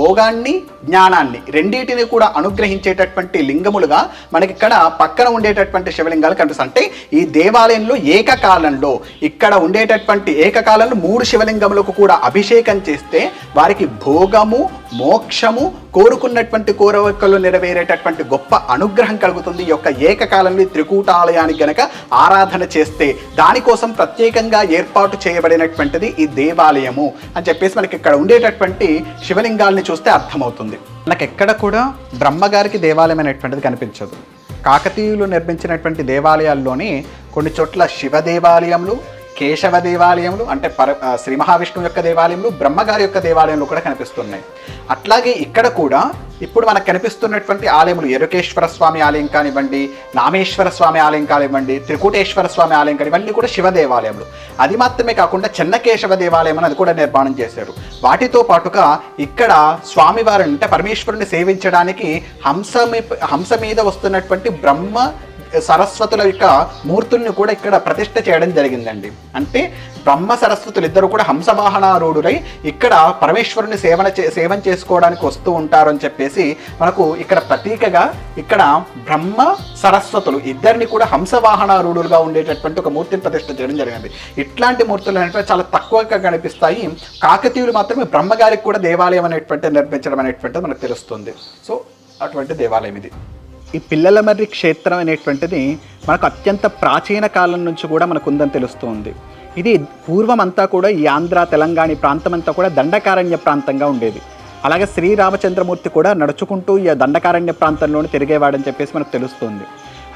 భోగాన్ని జ్ఞానాన్ని రెండింటిని కూడా అనుగ్రహించేటటువంటి లింగములుగా మనకి ఇక్కడ పక్కన ఉండేటటువంటి శివలింగాలు కనిపిస్తాయి. అంటే ఈ దేవాలయంలో ఏకకాలంలో ఇక్కడ ఉండేటటువంటి ఏకకాలంలో 3 శివలింగములకు కూడా అభిషేకం చేస్తే వారికి భోగము, మోక్షము, కోరుకున్నటువంటి కోరికలు నెరవేరేటటువంటి గొప్ప అనుగ్రహం కలుగుతుంది. ఈ యొక్క ఏకకాలంలో త్రికూటాలయానికి గనక ఆరాధన చేస్తే దానికోసం ప్రత్యేకంగా ఏర్పాటు చేయబడినటువంటిది ఈ దేవాలయము అని చెప్పేసి మనకి ఇక్కడ ఉండేటటువంటి శివలింగాల్ని చూస్తే అర్థమవుతుంది. మనకి ఎక్కడ కూడా బ్రహ్మగారికి దేవాలయం అనేటువంటిది కనిపించదు. కాకతీయులు నిర్మించినటువంటి దేవాలయాల్లోనే కొన్ని చోట్ల శివ దేవాలయములు, కేశవ దేవాలయములు అంటే శ్రీ మహావిష్ణువు యొక్క దేవాలయములు, బ్రహ్మగారి యొక్క దేవాలయంలో కూడా కనిపిస్తున్నాయి. అట్లాగే ఇక్కడ కూడా ఇప్పుడు మనకు కనిపిస్తున్నటువంటి ఆలయములు ఎరుకేశ్వర స్వామి ఆలయం కానివ్వండి, నామేశ్వర స్వామి ఆలయం కానివ్వండి, త్రికూటేశ్వర స్వామి ఆలయం కానివ్వండి కూడా శివ దేవాలయములు. అది మాత్రమే కాకుండా చెన్నకేశవ దేవాలయం అని అది కూడా నిర్మాణం చేశారు. వాటితో పాటుగా ఇక్కడ స్వామివారిని అంటే పరమేశ్వరుని సేవించడానికి హంస మీద వస్తున్నటువంటి బ్రహ్మ సరస్వతుల యొక్క మూర్తుల్ని కూడా ఇక్కడ ప్రతిష్ఠ చేయడం జరిగిందండి. అంటే బ్రహ్మ సరస్వతులు ఇద్దరు కూడా హంసవాహనారూఢులై ఇక్కడ పరమేశ్వరుని సేవన చేసుకోవడానికి వస్తూ ఉంటారు అని చెప్పేసి మనకు ఇక్కడ ప్రతీకగా ఇక్కడ బ్రహ్మ సరస్వతులు ఇద్దరిని కూడా హంసవాహనారూఢులుగా ఉండేటటువంటి ఒక మూర్తిని ప్రతిష్ఠ చేయడం జరిగింది. ఇట్లాంటి మూర్తులు అనేటువంటి చాలా తక్కువగా కనిపిస్తాయి. కాకతీయులు మాత్రమే బ్రహ్మగారికి కూడా దేవాలయం అనేటువంటి నిర్మించడం అనేటువంటిది మనకు తెలుస్తుంది. సో అటువంటి దేవాలయం ఇది. ఈ పిల్లలమర్రి క్షేత్రం అనేటువంటిది మనకు అత్యంత ప్రాచీన కాలం నుంచి కూడా మనకు ఉందని తెలుస్తుంది. ఇది పూర్వం అంతా కూడా ఈ ఆంధ్ర తెలంగాణ ప్రాంతం అంతా కూడా దండకారణ్య ప్రాంతంగా ఉండేది. అలాగే శ్రీరామచంద్రమూర్తి కూడా నడుచుకుంటూ ఈ దండకారణ్య ప్రాంతంలోనే తిరిగేవాడని చెప్పేసి మనకు తెలుస్తుంది.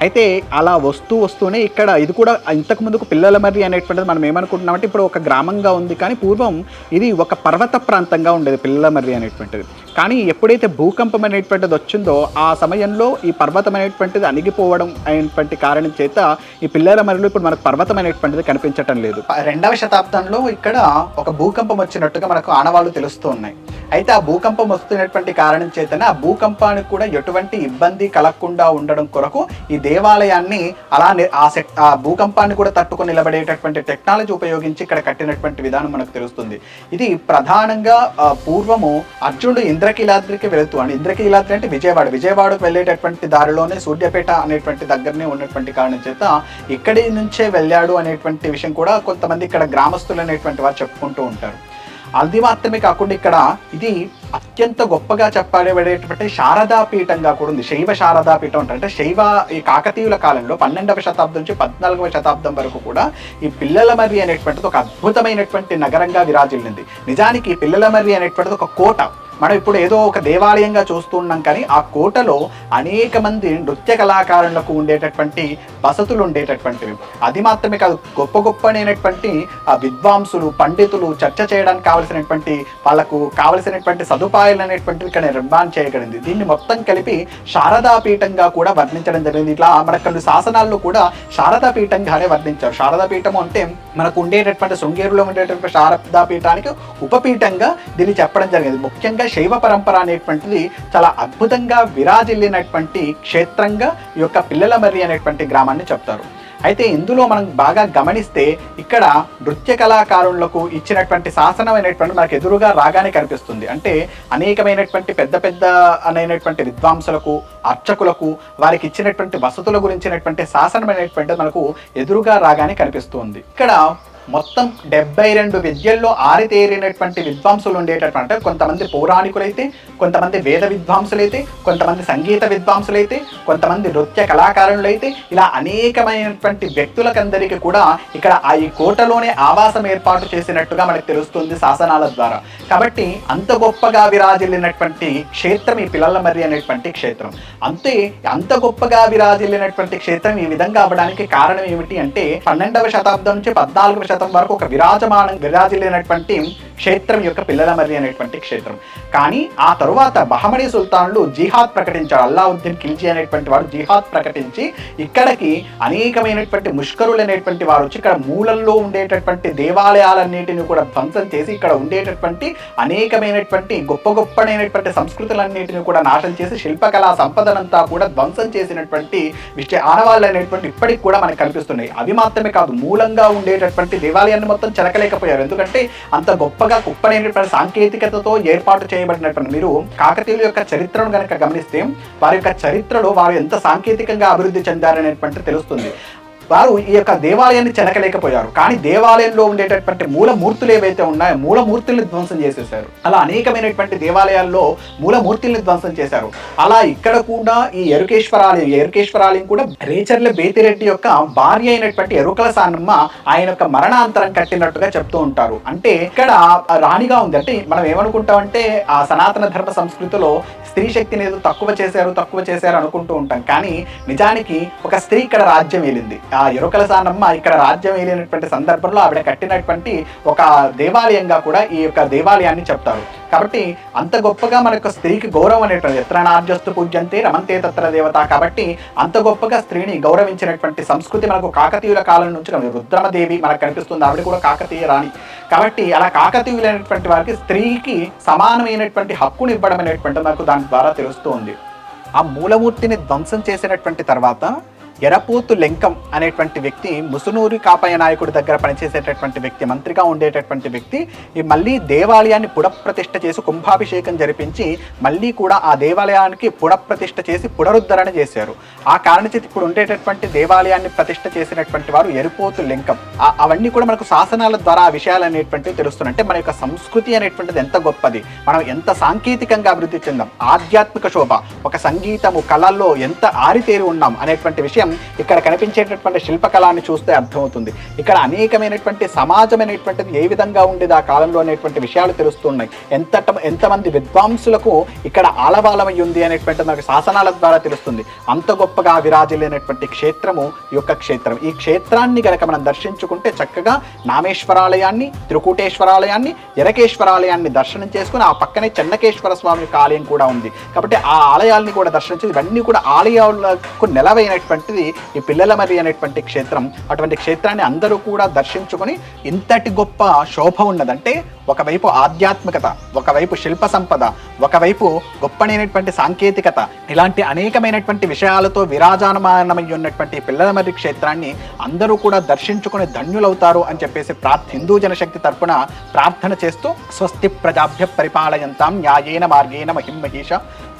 అయితే అలా వస్తూనే ఇక్కడ ఇది కూడా ఇంతకు ముందుకు పిల్లలమర్రి అనేటువంటిది మనం ఏమనుకుంటున్నామంటే ఇప్పుడు ఒక గ్రామంగా ఉంది, కానీ పూర్వం ఇది ఒక పర్వత ప్రాంతంగా ఉండేది పిల్లలమర్రి అనేటువంటిది. కానీ ఎప్పుడైతే భూకంపం అనేటువంటిది వచ్చిందో ఆ సమయంలో ఈ పర్వతం అనేటువంటిది అణిగిపోవడం అనేటువంటి కారణం చేత ఈ పిల్లలమర్రిలో ఇప్పుడు మనకు పర్వతం అనేటువంటిది కనిపించటం లేదు. 2వ శతాబ్దంలో ఇక్కడ ఒక భూకంపం వచ్చినట్టుగా మనకు ఆనవాళ్ళు తెలుస్తూ ఉన్నాయి. అయితే ఆ భూకంపం వస్తున్నటువంటి కారణం చేతనే ఆ భూకంపానికి కూడా ఎటువంటి ఇబ్బంది కలగకుండా ఉండడం కొరకు ఈ దేవాలయాన్ని అలా ఆ భూకంపాన్ని కూడా తట్టుకొని నిలబడేటటువంటి టెక్నాలజీ ఉపయోగించి ఇక్కడ కట్టినటువంటి విధానం మనకు తెలుస్తుంది. ఇది ప్రధానంగా పూర్వము అర్జునుడు ఇంద్రకీలాద్రికి వెళుతున్నాడు. ఇంద్రకీలాద్రి అంటే విజయవాడకు వెళ్ళేటటువంటి దారిలోనే సూర్యాపేట అనేటువంటి దగ్గరనే ఉన్నటువంటి కారణం చేత ఇక్కడి నుంచే వెళ్ళాడు అనేటువంటి విషయం కూడా కొంతమంది ఇక్కడ గ్రామస్తులు అనేటువంటి వారు చెప్పుకుంటూ ఉంటారు. అది మాత్రమే కాకుండా ఇక్కడ ఇది అత్యంత గొప్పగా చెప్పబడేటువంటి శారదాపీఠంగా కూడా ఉంది. శైవ శారదాపీఠం అంటే శైవ ఈ కాకతీయుల కాలంలో 12వ శతాబ్దం నుంచి 14వ శతాబ్దం వరకు కూడా ఈ పిల్లలమర్రి అనేటువంటిది ఒక అద్భుతమైనటువంటి నగరంగా విరాజిల్లింది. నిజానికి ఈ పిల్లలమర్రి అనేటువంటిది ఒక కోట. మనం ఇప్పుడు ఏదో ఒక దేవాలయంగా చూస్తున్నాం, కానీ ఆ కోటలో అనేక మంది నృత్య కళాకారులకు ఉండేటటువంటి వసతులు ఉండేటటువంటివి. అది మాత్రమే కాదు, గొప్ప గొప్పనైనటువంటి విద్వాంసులు, పండితులు చర్చ చేయడానికి కావలసినటువంటి వాళ్ళకు కావలసినటువంటి సదుపాయాలు అనేటువంటివి ఇక్కడ నిర్మాణం చేయగలిగింది. దీన్ని మొత్తం కలిపి శారదాపీఠంగా కూడా వర్ణించడం జరిగింది. ఇట్లా మనకు కొన్ని శాసనాల్లో కూడా శారదాపీఠంగానే వర్ణించారు. శారదాపీఠం అంటే మనకు ఉండేటటువంటి శృంగేరులో ఉండేటటువంటి శారదాపీఠానికి ఉపపీఠంగా దీన్ని చెప్పడం జరిగింది. ముఖ్యంగా శైవ పరంపర అనేటువంటిది చాలా అద్భుతంగా విరాజిల్లినటువంటి క్షేత్రంగా ఈ యొక్క పిల్లలమర్రి అనేటువంటి గ్రామాన్ని చెప్తారు. అయితే ఇందులో మనం బాగా గమనిస్తే ఇక్కడ నృత్య కళాకారులకు ఇచ్చినటువంటి శాసనం అనేటువంటి మనకు ఎదురుగా రాగానే కనిపిస్తుంది. అంటే అనేకమైనటువంటి పెద్ద పెద్ద అనేటువంటి విద్వాంసులకు, అర్చకులకు వారికి ఇచ్చినటువంటి వసతుల గురించినటువంటి శాసనం అనేటువంటిది మనకు ఎదురుగా రాగానే కనిపిస్తుంది. ఇక్కడ మొత్తం 72 విద్యల్లో ఆరితేరినటువంటి విద్వాంసులు ఉండేటటువంటి, కొంతమంది పౌరాణికులైతే, కొంతమంది వేద విద్వాంసులైతే, కొంతమంది సంగీత విద్వాంసులైతే, కొంతమంది నృత్య కళాకారులైతే, ఇలా అనేకమైనటువంటి వ్యక్తులకందరికీ కూడా ఇక్కడ ఈ కోటలోనే ఆవాసం ఏర్పాటు చేసినట్టుగా మనకు తెలుస్తుంది శాసనాల ద్వారా. కాబట్టి అంత గొప్పగా విరాజిల్లినటువంటి క్షేత్రం ఈ పిల్లలమర్రి అనేటువంటి క్షేత్రం. అంత గొప్పగా విరాజిల్లినటువంటి క్షేత్రం ఈ విధంగా అవ్వడానికి కారణం ఏమిటి అంటే 12వ శతాబ్దం నుంచి 14వ శతాబ్దం వరకు ఒక విరాజిల్లినటువంటి క్షేత్రం యొక్క పిల్లలమర్రి అనేటువంటి క్షేత్రం. కానీ ఆ తరువాత బహమనీ సుల్తాన్లు జిహాద్ ప్రకటించారు. అల్లావుద్దీన్ ఖిల్జీ అనేటువంటి వాడు జిహాద్ ప్రకటించి ఇక్కడికి అనేకమైనటువంటి ముష్కరులు అనేటువంటి వారు వచ్చి ఇక్కడ మూలల్లో ఉండేటటువంటి దేవాలయాలన్నిటిని కూడా ధ్వంసం చేసి ఇక్కడ ఉండేటటువంటి అనేకమైనటువంటి గొప్పనైనటువంటి సంస్కృతులన్నిటిని కూడా నాశనం చేసి శిల్పకళా సంపదనంతా కూడా ధ్వంసం చేసినటువంటి ఆనవాళ్ళు అనేటువంటి ఇప్పటికి కూడా మనకు కనిపిస్తున్నాయి. అవి మాత్రమే కాదు, మూలంగా ఉండేటటువంటి దేవాలయాన్ని మొత్తం చెరకలేకపోయారు. ఎందుకంటే అంత గొప్పగా కుప్పనైనటువంటి సాంకేతికతతో ఏర్పాటు చేయబడినటువంటి, మీరు కాకతీయుల యొక్క చరిత్రను కనుక గమనిస్తే వారి యొక్క చరిత్రలో వారు ఎంత సాంకేతికంగా అభివృద్ధి చెందారనేటువంటి తెలుస్తుంది. వారు ఈ యొక్క దేవాలయాన్ని చెనకలేకపోయారు, కానీ దేవాలయంలో ఉండేటటువంటి మూలమూర్తులు ఏవైతే ఉన్నాయో మూలమూర్తుల్ని ధ్వంసం చేసేసారు. అలా అనేకమైనటువంటి దేవాలయాల్లో మూలమూర్తుల్ని ధ్వంసం చేశారు. అలా ఇక్కడ కూడా ఈ ఎరుకేశ్వరాలయం కూడా రేచర్ల బేతిరెడ్డి యొక్క భార్య అయినటువంటి ఎరుకల సానమ్మ ఆయన యొక్క మరణాంతరం కట్టినట్టుగా చెప్తూ ఉంటారు. అంటే ఇక్కడ రాణిగా ఉంది. అంటే మనం ఏమనుకుంటామంటే ఆ సనాతన ధర్మ సంస్కృతిలో స్త్రీ శక్తిని ఏదో తక్కువ చేశారు అనుకుంటూ ఉంటాం, కానీ నిజానికి ఒక స్త్రీ ఇక్కడ రాజ్యం ఏలింది. ఆ ఎరుకల సానమ్మ ఇక్కడ రాజ్యం ఏలినటువంటి సందర్భంలో ఆవిడ కట్టినటువంటి ఒక దేవాలయంగా కూడా ఈ యొక్క దేవాలయాన్ని చెప్తారు. కాబట్టి అంత గొప్పగా మనకు స్త్రీకి గౌరవం అనేటువంటి ఎత్ర నార్యస్తు పూజ్యంతే రమంతే తత్ర దేవత. కాబట్టి అంత గొప్పగా స్త్రీని గౌరవించినటువంటి సంస్కృతి మనకు కాకతీయుల కాలం నుంచి రుద్రమదేవి మనకు కనిపిస్తుంది. ఆవిడ కూడా కాకతీయ రాణి. కాబట్టి అలా కాకతీయులైనటువంటి వారికి స్త్రీకి సమానమైనటువంటి హక్కును ఇవ్వడం అనేటువంటి మనకు దాని ద్వారా తెలుస్తూ ఉంది. ఆ మూలమూర్తిని ధ్వంసం చేసినటువంటి తర్వాత ఎరపోతు లెంకం అనేటువంటి వ్యక్తి, ముసునూరి కాపయ్య నాయకుడి దగ్గర పనిచేసేటటువంటి వ్యక్తి, మంత్రిగా ఉండేటటువంటి వ్యక్తి, ఈ మళ్ళీ దేవాలయాన్ని పునఃప్రతిష్ఠ చేసి కుంభాభిషేకం జరిపించి మళ్ళీ కూడా ఆ దేవాలయానికి పునఃప్రతిష్ఠ చేసి పునరుద్ధరణ చేశారు. ఆ కారణ చేతి ఇప్పుడు ఉండేటటువంటి దేవాలయాన్ని ప్రతిష్ఠ చేసినటువంటి వారు ఎరపోతు లెంకం. అవన్నీ కూడా మనకు శాసనాల ద్వారా ఆ విషయాలు అనేటువంటివి తెలుస్తున్నాయి. అంటే మన యొక్క సంస్కృతి అనేటువంటిది ఎంత గొప్పది, మనం ఎంత సాంకేతికంగా అభివృద్ధి చెందాం, ఆధ్యాత్మిక శోభ, ఒక సంగీతము కళల్లో ఎంత ఆరితేరి ఉన్నాం అనేటువంటి విషయం ఇక్కడ కనిపించేటటువంటి శిల్పకళాన్ని చూస్తే అర్థమవుతుంది. ఇక్కడ అనేకమైనటువంటి సమాజం అనేటువంటిది ఏ విధంగా ఉండేది ఆ కాలంలో అనేటువంటి విషయాలు తెలుస్తున్నాయి. ఎంతమంది విద్వాంసులకు ఇక్కడ ఆలవాలమై ఉంది అనేటువంటి మనకు శాసనాల ద్వారా తెలుస్తుంది. అంత గొప్పగా విరాజిల్లినటువంటి క్షేత్రము ఈ యొక్క క్షేత్రం. ఈ క్షేత్రాన్ని గనక మనం దర్శించుకుంటే చక్కగా నామేశ్వరాలయాన్ని, త్రికూటేశ్వరాలయాన్ని, ఎరకేశ్వరాలయాన్ని దర్శనం చేసుకుని ఆ పక్కనే చెన్నకేశ్వర స్వామి యొక్క ఆలయం కూడా ఉంది. కాబట్టి ఆ ఆలయాల్ని కూడా దర్శించి ఇవన్నీ కూడా ఆలయాలకు నెలవైనటువంటిది ఈ పిల్లలమర్రి అనేటువంటి క్షేత్రం. అటువంటి క్షేత్రాన్ని అందరూ కూడా దర్శించుకొని ఇంతటి గొప్ప శోభ ఉన్నదంటే ఒకవైపు ఆధ్యాత్మికత, ఒకవైపు శిల్ప సంపద, ఒకవైపు గొప్పనైనటువంటి సాంకేతికత, ఇలాంటి అనేకమైనటువంటి విషయాలతో విరాజమానమై ఉన్నటువంటి పిల్లలమర్రి క్షేత్రాన్ని అందరూ కూడా దర్శించుకుని ధన్యులవుతారు అని చెప్పేసి హిందూ జనశక్తి తరపున ప్రార్థన చేస్తూ స్వస్తి ప్రజాభ్య పరిపాలయంతాం న్యాయేన మార్గేణ మహిమహీష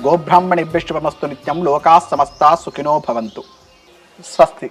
గోబ్రాహ్మణేభ్యో శుభమస్తు నిత్యం లోకాః సమస్తాః సుఖినో భవంతు. స్వస్తి.